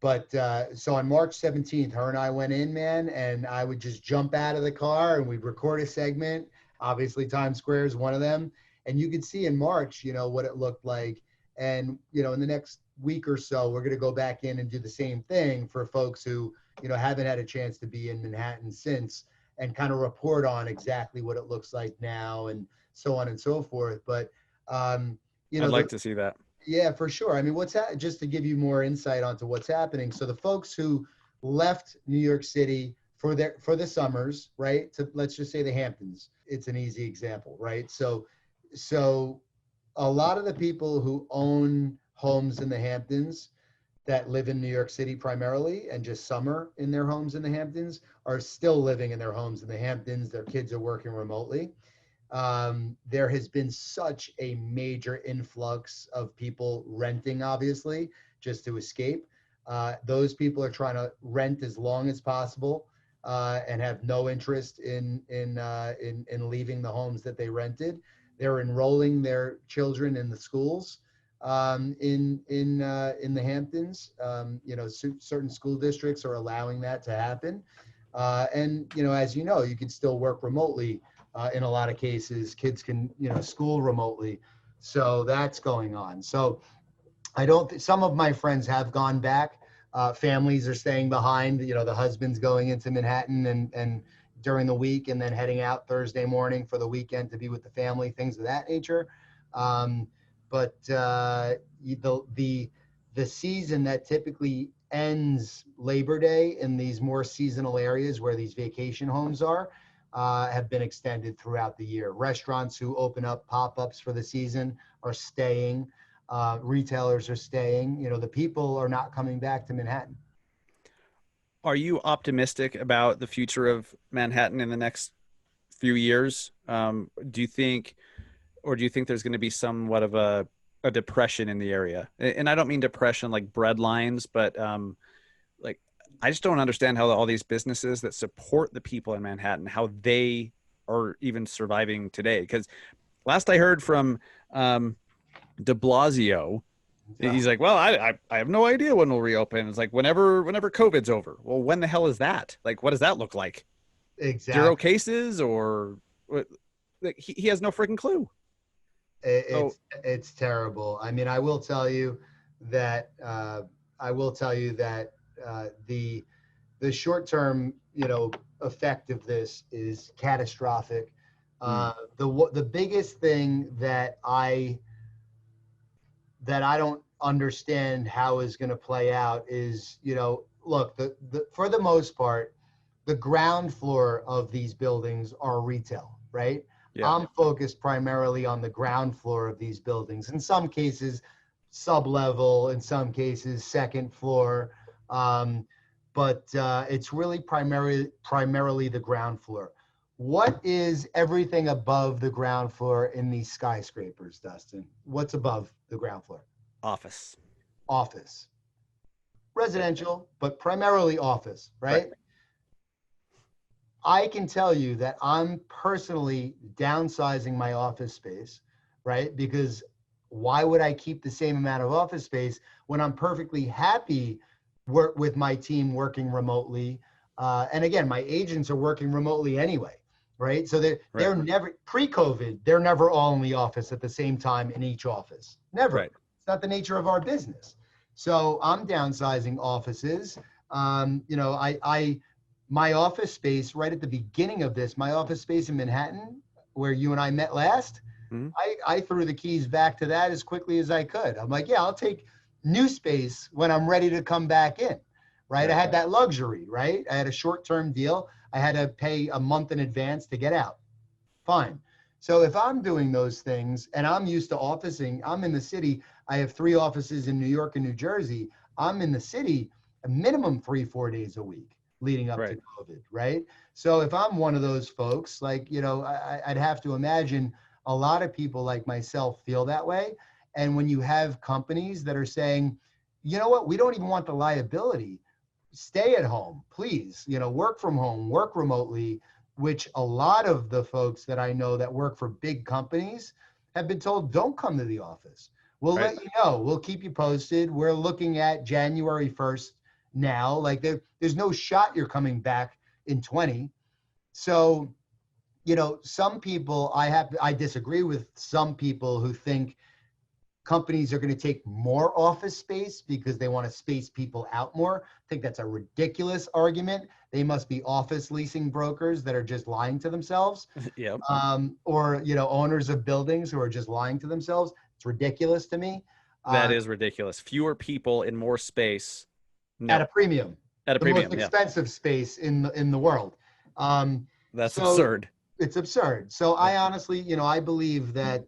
[SPEAKER 3] on March 17th, her and I went in, man, and I would just jump out of the car and we'd record a segment. Obviously, Times Square is one of them. And you could see in March, what it looked like. And, in the next week or so, we're going to go back in and do the same thing for folks who, haven't had a chance to be in Manhattan since, and kind of report on exactly what it looks like now and so on and so forth. But,
[SPEAKER 2] I'd like to see that.
[SPEAKER 3] Yeah, for sure. I mean, just to give you more insight onto what's happening. So the folks who left New York City for the summers, right? Let's just say the Hamptons. It's an easy example, right? So a lot of the people who own homes in the Hamptons that live in New York City primarily and just summer in their homes in the Hamptons are still living in their homes in the Hamptons. Their kids are working remotely. There has been such a major influx of people renting, obviously, just to escape. Those people are trying to rent as long as possible and have no interest in leaving the homes that they rented. They're enrolling their children in the schools in the Hamptons. Certain school districts are allowing that to happen. And as you can still work remotely. In a lot of cases, kids can, school remotely. So that's going on. So some of my friends have gone back. Families are staying behind, the husband's going into Manhattan and during the week and then heading out Thursday morning for the weekend to be with the family, things of that nature. But the season that typically ends Labor Day in these more seasonal areas where these vacation homes are, have been extended throughout the year. Restaurants who open up pop-ups for the season are staying. Retailers are staying. The people are not coming back to Manhattan.
[SPEAKER 2] Are you optimistic about the future of Manhattan in the next few years? Do you think there's going to be somewhat of a depression in the area? And I don't mean depression like bread lines, but I just don't understand how all these businesses that support the people in Manhattan, how they are even surviving today. Because last I heard from de Blasio, he's like, well, I have no idea when we'll reopen. It's like whenever COVID's over. Well, when the hell is that? Like, what does that look like?
[SPEAKER 3] Exactly.
[SPEAKER 2] 0 cases or like, he has no freaking clue.
[SPEAKER 3] It's terrible. I mean, I will tell you that the short-term, effect of this is catastrophic. The biggest thing that I don't understand how is going to play out is, look, for the most part, the ground floor of these buildings are retail, right? Yeah. I'm focused primarily on the ground floor of these buildings. In some cases, sub-level, in some cases, second floor. But it's really primarily the ground floor. What is everything above the ground floor in these skyscrapers, Dustin? What's above the ground floor?
[SPEAKER 2] Office.
[SPEAKER 3] residential, but primarily office, right? I can tell you that I'm personally downsizing my office space, right? Because why would I keep the same amount of office space when I'm perfectly happy work with my team working remotely? And again, my agents are working remotely anyway, right? So they're never pre-COVID, they're never all in the office at the same time in each office. Never.
[SPEAKER 2] Right.
[SPEAKER 3] It's not the nature of our business. So I'm downsizing offices. My office space right at the beginning of this, my office space in Manhattan, where you and I met last, I threw the keys back to that as quickly as I could. I'm like, yeah, I'll take new space when I'm ready to come back in, right? I had that luxury, right? I had a short-term deal. I had to pay a month in advance to get out. Fine. So if I'm doing those things and I'm used to officing, I'm in the city. I have 3 offices in New York and New Jersey. I'm in the city a minimum 3-4 days a week leading up to COVID, right? So if I'm one of those folks, like, I'd have to imagine a lot of people like myself feel that way. And when you have companies that are saying, you know what, we don't even want the liability, stay at home, please, work from home, work remotely, which a lot of the folks that I know that work for big companies have been told, don't come to the office. We'll let you know. We'll keep you posted. We're looking at January 1st now. Like there's no shot you're coming back in 20. So, some people, I disagree with some people who think companies are going to take more office space because they want to space people out more. I think that's a ridiculous argument. They must be office leasing brokers that are just lying to themselves.
[SPEAKER 2] Yep.
[SPEAKER 3] Or, owners of buildings who are just lying to themselves. It's ridiculous to me.
[SPEAKER 2] That is ridiculous. Fewer people in more space. No.
[SPEAKER 3] At a premium.
[SPEAKER 2] At a premium,
[SPEAKER 3] the most expensive space in the world.
[SPEAKER 2] That's absurd.
[SPEAKER 3] It's absurd. So I honestly, I believe that,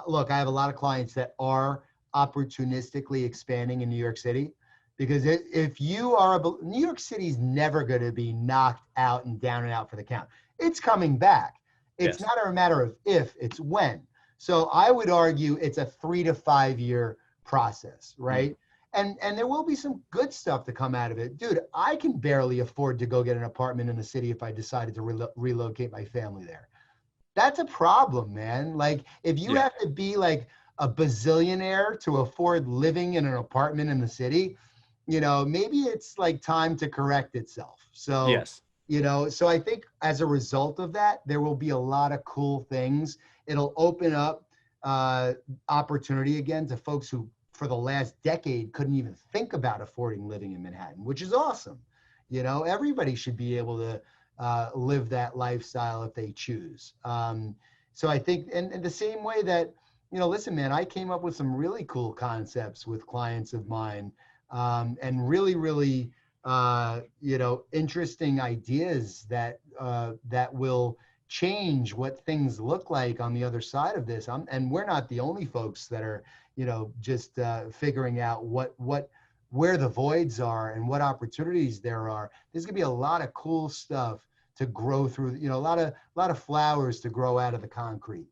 [SPEAKER 3] look, I have a lot of clients that are opportunistically expanding in New York City, because if you are, New York City's never going to be knocked out and down and out for the count. It's coming back. It's not a matter of if, it's when. So I would argue it's a 3 to 5 year process, right? And there will be some good stuff to come out of it. Dude, I can barely afford to go get an apartment in the city if I decided to relocate my family there. That's a problem, man. Like, if you have to be like a bazillionaire to afford living in an apartment in the city, maybe it's like time to correct itself. So, so I think as a result of that, there will be a lot of cool things. It'll open up opportunity again to folks who for the last decade couldn't even think about affording living in Manhattan, which is awesome. Everybody should be able to live that lifestyle if they choose. So I think, and the same way that, listen, man, I came up with some really cool concepts with clients of mine, and really, really, interesting ideas that will change what things look like on the other side of this. And we're not the only folks that are, just figuring out where the voids are and what opportunities there are. There's gonna be a lot of cool stuff to grow through, a lot of flowers to grow out of the concrete.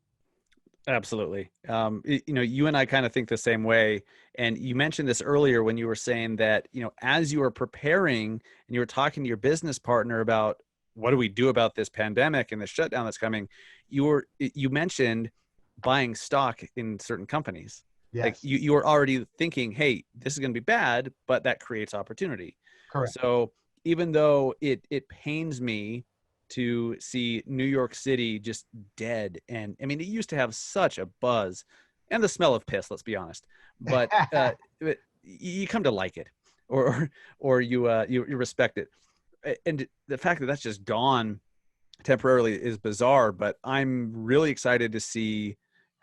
[SPEAKER 2] Absolutely. You and I kind of think the same way. And you mentioned this earlier when you were saying that, as you were preparing and you were talking to your business partner about what do we do about this pandemic and the shutdown that's coming, you mentioned buying stock in certain companies.
[SPEAKER 3] Yes.
[SPEAKER 2] Like you were already thinking, hey, this is going to be bad, but that creates opportunity.
[SPEAKER 3] Correct.
[SPEAKER 2] So even though it pains me to see New York City just dead, and I mean, it used to have such a buzz and the smell of piss, let's be honest, but you come to like it, or you respect it. And the fact that that's just gone temporarily is bizarre, but I'm really excited to see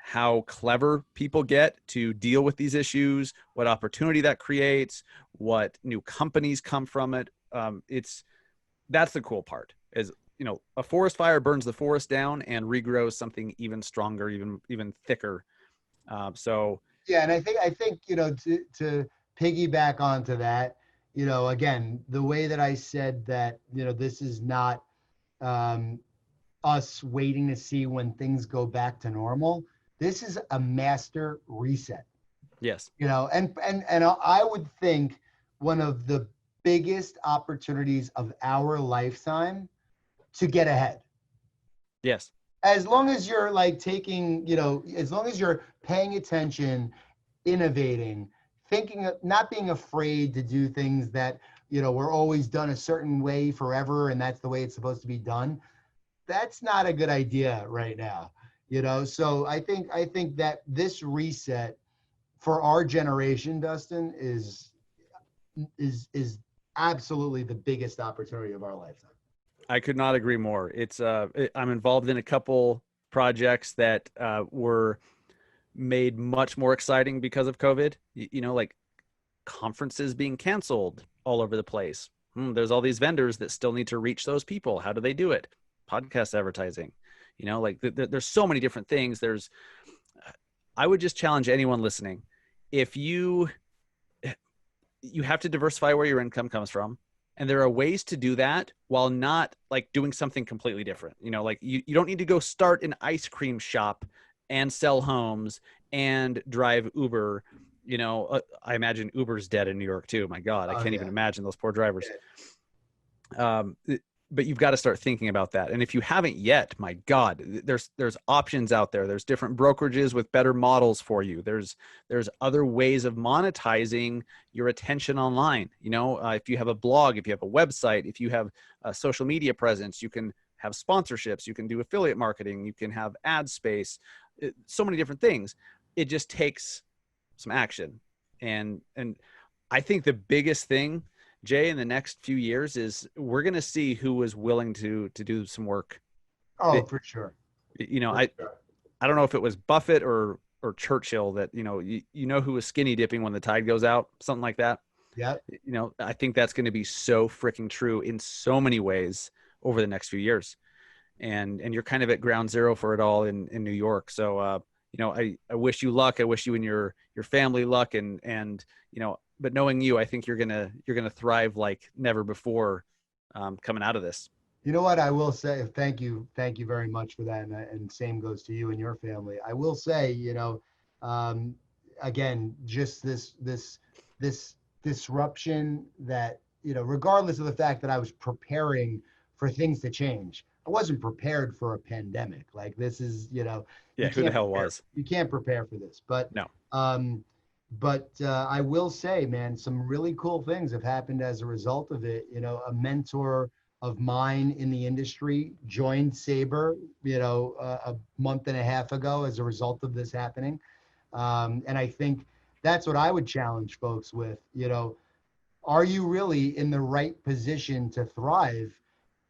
[SPEAKER 2] how clever people get to deal with these issues, what opportunity that creates, what new companies come from it. That's the cool part is, a forest fire burns the forest down and regrows something even stronger, even thicker.
[SPEAKER 3] Yeah. And I think, to piggyback onto that, again, the way that I said that, this is not us waiting to see when things go back to normal. This is a master reset.
[SPEAKER 2] Yes.
[SPEAKER 3] And I would think one of the biggest opportunities of our lifetime to get ahead.
[SPEAKER 2] Yes.
[SPEAKER 3] As long as you're like taking, as long as you're paying attention, innovating, thinking, not being afraid to do things that, were always done a certain way forever, and that's the way it's supposed to be done. That's not a good idea right now, So I think that this reset for our generation, Dustin, is absolutely the biggest opportunity of our lifetime.
[SPEAKER 2] I could not agree more. I'm involved in a couple projects that were made much more exciting because of COVID, like conferences being canceled all over the place. There's all these vendors that still need to reach those people. How do they do it? Podcast advertising, there's so many different things. I would just challenge anyone listening. If you have to diversify where your income comes from. And there are ways to do that while not like doing something completely different. You don't need to go start an ice cream shop and sell homes and drive Uber. I imagine Uber's dead in New York too. My God, I can't even imagine those poor drivers. But you've got to start thinking about that. And if you haven't yet, my God, there's options out there. There's different brokerages with better models for you. There's other ways of monetizing your attention online. If you have a blog, if you have a website, if you have a social media presence, you can have sponsorships, you can do affiliate marketing, you can have ad space, so many different things. It just takes some action. And I think the biggest thing, Jay, in the next few years is we're going to see who is willing to do some work.
[SPEAKER 3] Oh, for sure.
[SPEAKER 2] I don't know if it was Buffett or Churchill that, who was skinny dipping when the tide goes out, something like that.
[SPEAKER 3] Yeah.
[SPEAKER 2] I think that's going to be so freaking true in so many ways over the next few years. And you're kind of at ground zero for it all in New York. So, I wish you luck. I wish you and your family luck and but knowing you, I think you're gonna thrive like never before coming out of this.
[SPEAKER 3] You know what I will say? Thank you very much for that, and same goes to you and your family. I will say, again, just this disruption that regardless of the fact that I was preparing for things to change, I wasn't prepared for a pandemic. Like this is,
[SPEAKER 2] Yeah, who the hell was?
[SPEAKER 3] You can't prepare for this, but
[SPEAKER 2] no.
[SPEAKER 3] But I will say, man, some really cool things have happened as a result of it. A mentor of mine in the industry joined Sabre, a month and a half ago as a result of this happening. And I think that's what I would challenge folks with. Are you really in the right position to thrive,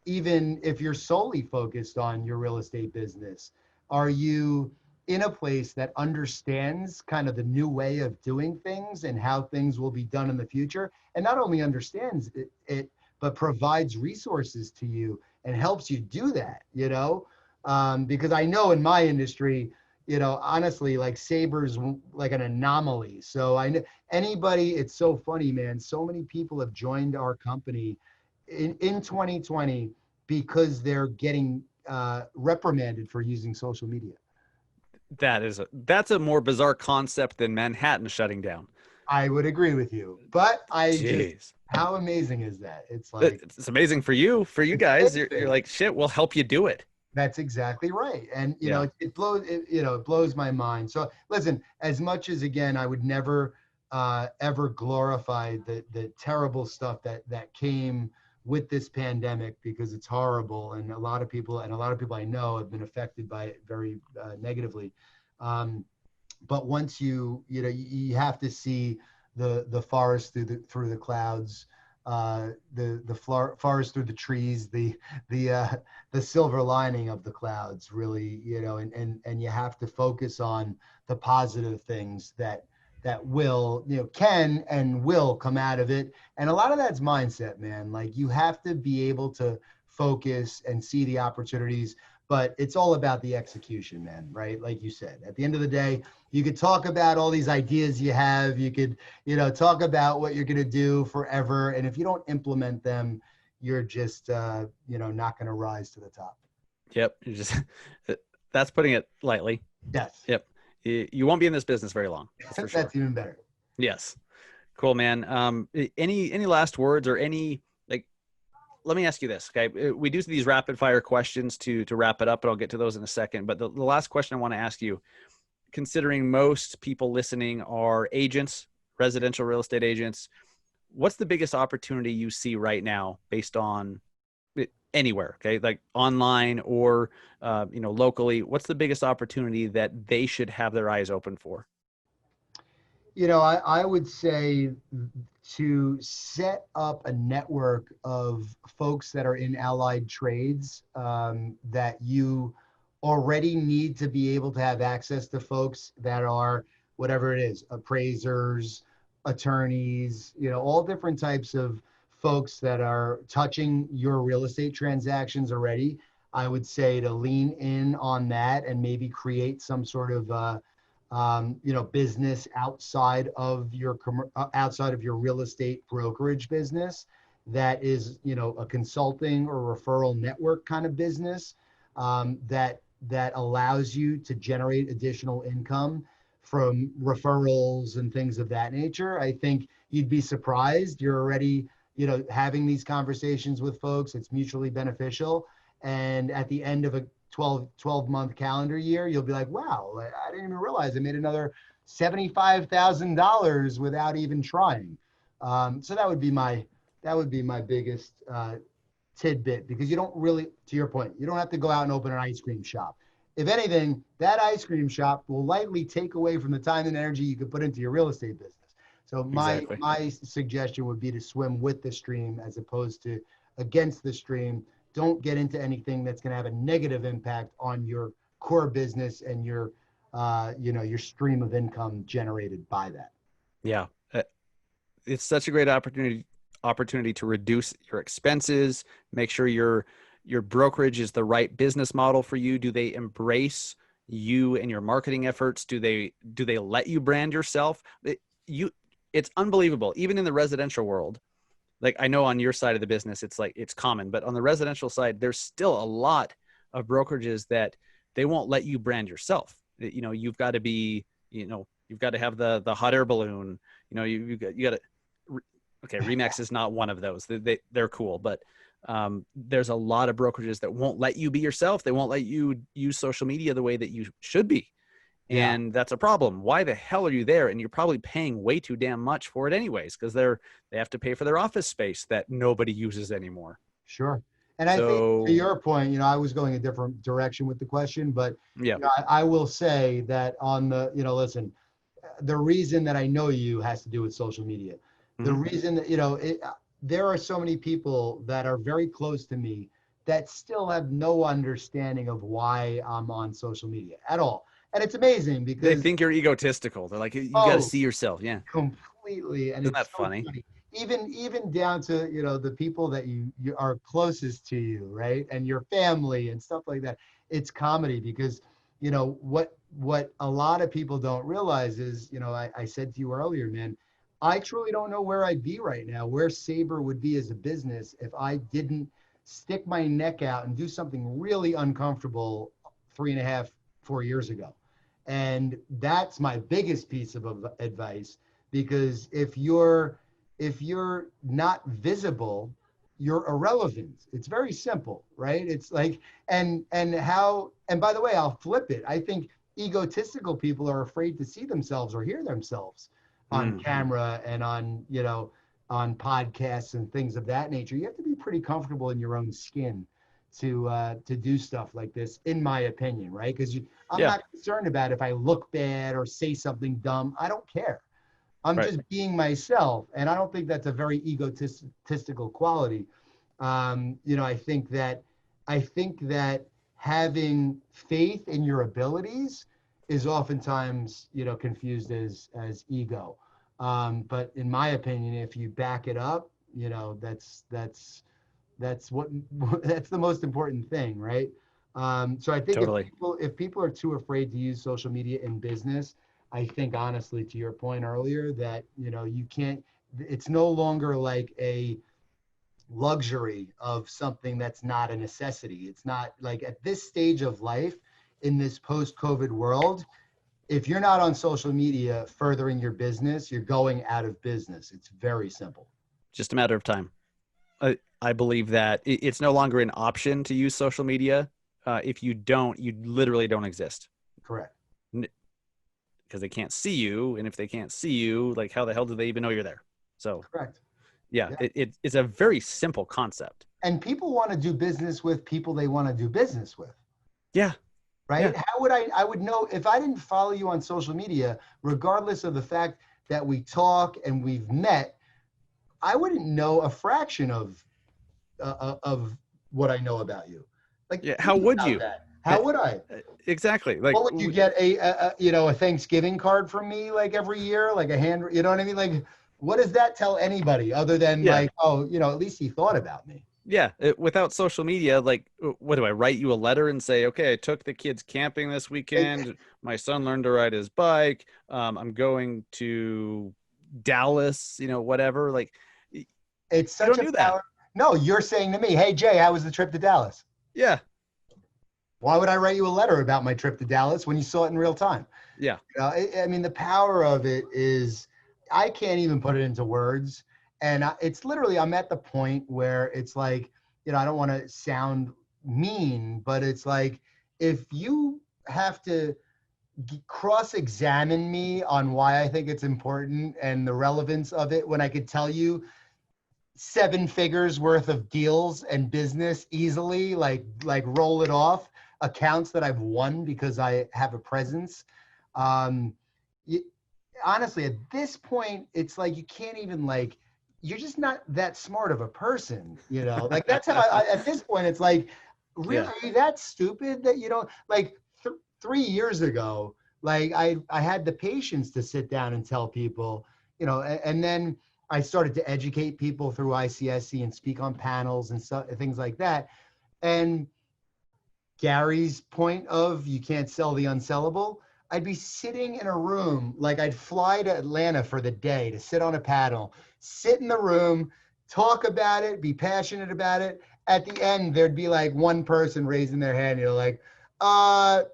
[SPEAKER 3] even if you're solely focused on your real estate business? Are you in a place that understands kind of the new way of doing things and how things will be done in the future, and not only understands it but provides resources to you and helps you do that, because I know in my industry, honestly, like Sabre's like an anomaly. So I know anybody, it's so funny, man. So many people have joined our company in 2020 because they're getting reprimanded for using social media.
[SPEAKER 2] That's a more bizarre concept than Manhattan shutting down.
[SPEAKER 3] I would agree with you, but how amazing is that? It's like,
[SPEAKER 2] it's amazing for you guys. You're like, shit, we'll help you do it.
[SPEAKER 3] That's exactly right. And, it blows my mind. So listen, as much as, again, I would never, ever glorify the terrible stuff that came with this pandemic, because it's horrible. And a lot of people I know have been affected by it very negatively. But once you have to see the forest through the clouds, the forest through the trees, the silver lining of the clouds, really, and you have to focus on the positive things that will, can and will come out of it. And a lot of that's mindset, man. Like you have to be able to focus and see the opportunities, but it's all about the execution, man, right? Like you said, at the end of the day, you could talk about all these ideas you have, you could, talk about what you're going to do forever. And if you don't implement them, you're just, not going to rise to the top.
[SPEAKER 2] Yep. That's putting it lightly.
[SPEAKER 3] Yes.
[SPEAKER 2] Yep. You won't be in this business very long. That's for sure.
[SPEAKER 3] That's even better.
[SPEAKER 2] Yes. Cool, man. Any last words or any, like, let me ask you this. Okay. We do these rapid fire questions to wrap it up, but I'll get to those in a second. But the last question I want to ask you, considering most people listening are agents, residential real estate agents, what's the biggest opportunity you see right now based on anywhere? Okay. Like online or, locally, what's the biggest opportunity that they should have their eyes open for?
[SPEAKER 3] I would say to set up a network of folks that are in allied trades, that you already need to be able to have access to folks that are whatever it is, appraisers, attorneys, all different types of folks that are touching your real estate transactions already. I would say to lean in on that and maybe create some sort of business outside of your real estate brokerage business that is, a consulting or referral network kind of business, that allows you to generate additional income from referrals and things of that nature. I think you'd be surprised. You're already, having these conversations with folks. It's mutually beneficial. And at the end of a 12-month calendar year, you'll be like, wow, I didn't even realize I made another $75,000 without even trying. So that would be my biggest tidbit, because you don't really, to your point, you don't have to go out and open an ice cream shop. If anything, that ice cream shop will likely take away from the time and energy you could put into your real estate business. So my suggestion would be to swim with the stream as opposed to against the stream. Don't get into anything that's going to have a negative impact on your core business and your stream of income generated by that.
[SPEAKER 2] Yeah. It's such a great opportunity to reduce your expenses, make sure your brokerage is the right business model for you. Do they embrace you and your marketing efforts? Do they let you brand yourself? It's unbelievable. Even in the residential world, like I know on your side of the business, it's common, but on the residential side, there's still a lot of brokerages that they won't let you brand yourself. You've got to be, you've got to have the hot air balloon, you got to, okay. Remax is not one of those. They're cool, but there's a lot of brokerages that won't let you be yourself. They won't let you use social media the way that you should be. And that's a problem. Why the hell are you there? And you're probably paying way too damn much for it anyways, because they have to pay for their office space that nobody uses anymore.
[SPEAKER 3] Sure. And I think to your point, I was going a different direction with the question, but I will say that on the, listen, the reason that I know you has to do with social media. The
[SPEAKER 2] Mm-hmm.
[SPEAKER 3] reason that, there are so many people that are very close to me that still have no understanding of why I'm on social media at all. And it's amazing because
[SPEAKER 2] they think you're egotistical. They're like, you got to see yourself. Yeah.
[SPEAKER 3] Completely. And
[SPEAKER 2] isn't that
[SPEAKER 3] it's so
[SPEAKER 2] funny?
[SPEAKER 3] Even down to, the people that you are closest to you, right? And your family and stuff like that. It's comedy because, what a lot of people don't realize is, I said to you earlier, man, I truly don't know where I'd be right now, where Sabre would be as a business if I didn't stick my neck out and do something really uncomfortable 3.5, 4 years ago. And that's my biggest piece of advice, because if you're not visible, you're irrelevant. It's very simple, right? It's like, and by the way, I'll flip it. I think egotistical people are afraid to see themselves or hear themselves on camera and on podcasts and things of that nature. You have to be pretty comfortable in your own skin to do stuff like this, in my opinion, right? Because I'm not concerned about if I look bad or say something dumb. I don't care. I'm just being myself, and I don't think that's a very egotistical quality. I think that having faith in your abilities is oftentimes, confused as ego. But in my opinion, if you back it up, that's the most important thing, right? So I think if people are too afraid to use social media in business, I think honestly, to your point earlier, that you can't. It's no longer like a luxury of something that's not a necessity. It's not like at this stage of life, in this post-COVID world, if you're not on social media furthering your business, you're going out of business. It's very simple.
[SPEAKER 2] Just a matter of time. I believe that it's no longer an option to use social media. If you don't, you literally don't exist.
[SPEAKER 3] Correct.
[SPEAKER 2] Because they can't see you. And if they can't see you, like how the hell do they even know you're there? So
[SPEAKER 3] Correct.
[SPEAKER 2] yeah. It's a very simple concept.
[SPEAKER 3] And people want to do business with people they want to do business with.
[SPEAKER 2] Yeah.
[SPEAKER 3] Right.
[SPEAKER 2] Yeah.
[SPEAKER 3] How would I would know if I didn't follow you on social media, regardless of the fact that we talk and we've met, I wouldn't know a fraction of what I know about you. Like,
[SPEAKER 2] Yeah. How would you?
[SPEAKER 3] That. How would I?
[SPEAKER 2] Exactly. Like,
[SPEAKER 3] what would you get a Thanksgiving card from me like every year, like a hand, you know what I mean? Like, what does that tell anybody other than like, oh, at least he thought about me.
[SPEAKER 2] Yeah. Without social media, like, what do I write you a letter and say, okay, I took the kids camping this weekend. My son learned to ride his bike. I'm going to Dallas, whatever. Like,
[SPEAKER 3] it's such a power. No, you're saying to me, hey, Jay, how was the trip to Dallas?
[SPEAKER 2] Yeah.
[SPEAKER 3] Why would I write you a letter about my trip to Dallas when you saw it in real time?
[SPEAKER 2] Yeah.
[SPEAKER 3] I mean, the power of it is, I can't even put it into words. And it's literally, I'm at the point where it's like, I don't want to sound mean, but it's like, if you have to cross-examine me on why I think it's important and the relevance of it, when I could tell you 7 figures worth of deals and business easily, like roll it off, accounts that I've won because I have a presence. Honestly, at this point, it's like, you can't even you're just not that smart of a person, like that's how at this point, it's like, really, are you that stupid that you don't 3 years ago, I had the patience to sit down and tell people, and then I started to educate people through ICSC and speak on panels and things like that. And Gary's point of you can't sell the unsellable, I'd be sitting in a room, I'd fly to Atlanta for the day to sit on a panel, sit in the room, talk about it, be passionate about it. At the end, there'd be one person raising their hand,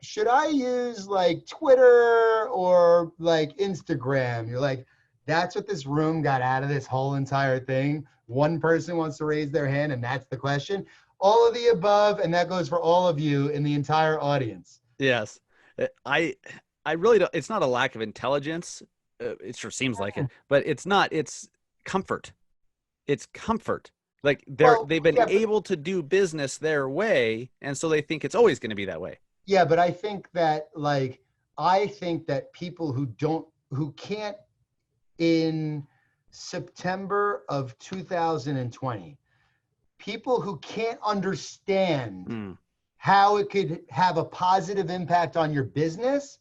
[SPEAKER 3] should I use Twitter or Instagram? You're like, that's what this room got out of this whole entire thing. One person wants to raise their hand and that's the question. All of the above, and that goes for all of you in the entire audience.
[SPEAKER 2] Yes. I really don't, it's not a lack of intelligence. It sure seems like it, but it's not, it's comfort. It's comfort. They've been able to do business their way. And so they think it's always going to be that way.
[SPEAKER 3] Yeah. But I think that people who can't, in September of 2020, people who can't understand how it could have a positive impact on your business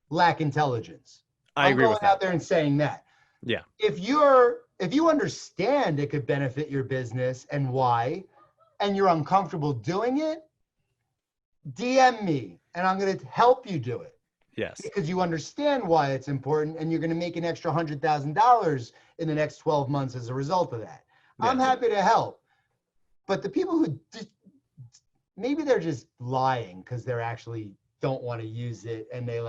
[SPEAKER 3] lack intelligence.
[SPEAKER 2] I agree with that.
[SPEAKER 3] I'm going out there and saying that.
[SPEAKER 2] Yeah.
[SPEAKER 3] If you understand it could benefit your business and why, and you're uncomfortable doing it, DM me and I'm going to help you do it.
[SPEAKER 2] Yes.
[SPEAKER 3] Because you understand why it's important and you're going to make an extra $100,000 in the next 12 months as a result of that. Yeah. I'm happy to help. But the people who maybe they're just lying because they're actually don't want to use it and they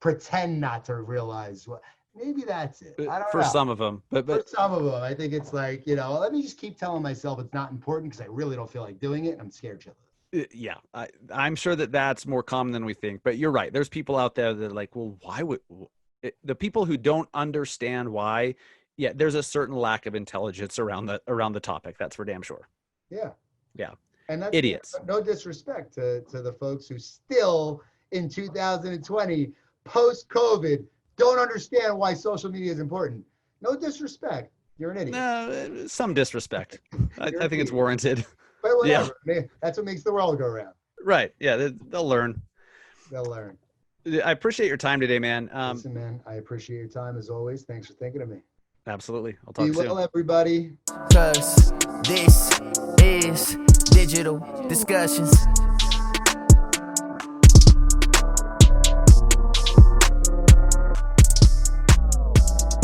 [SPEAKER 3] pretend not to realize what. Maybe that's it. I don't know.
[SPEAKER 2] For some of them, but
[SPEAKER 3] for some of them, I think it's let me just keep telling myself it's not important because I really don't feel like doing it and I'm scared shitless.
[SPEAKER 2] Yeah, I'm sure that's more common than we think, but you're right. There's people out there that are well, why would the people who don't understand why? Yeah, there's a certain lack of intelligence around the topic. That's for damn sure.
[SPEAKER 3] Yeah.
[SPEAKER 2] Yeah.
[SPEAKER 3] And that's
[SPEAKER 2] idiots.
[SPEAKER 3] No disrespect to the folks who still in 2020 post-COVID don't understand why social media is important. No disrespect. You're an idiot.
[SPEAKER 2] No, some disrespect. I think it's warranted.
[SPEAKER 3] But whatever. Yeah. That's what makes the world go round.
[SPEAKER 2] Right. Yeah. They'll learn.
[SPEAKER 3] They'll learn.
[SPEAKER 2] I appreciate your time today, man.
[SPEAKER 3] Listen, man, I appreciate your time as always. Thanks for thinking of me.
[SPEAKER 2] Absolutely. I'll talk soon.
[SPEAKER 3] Be well, everybody.
[SPEAKER 1] 'Cause this is digital discussions.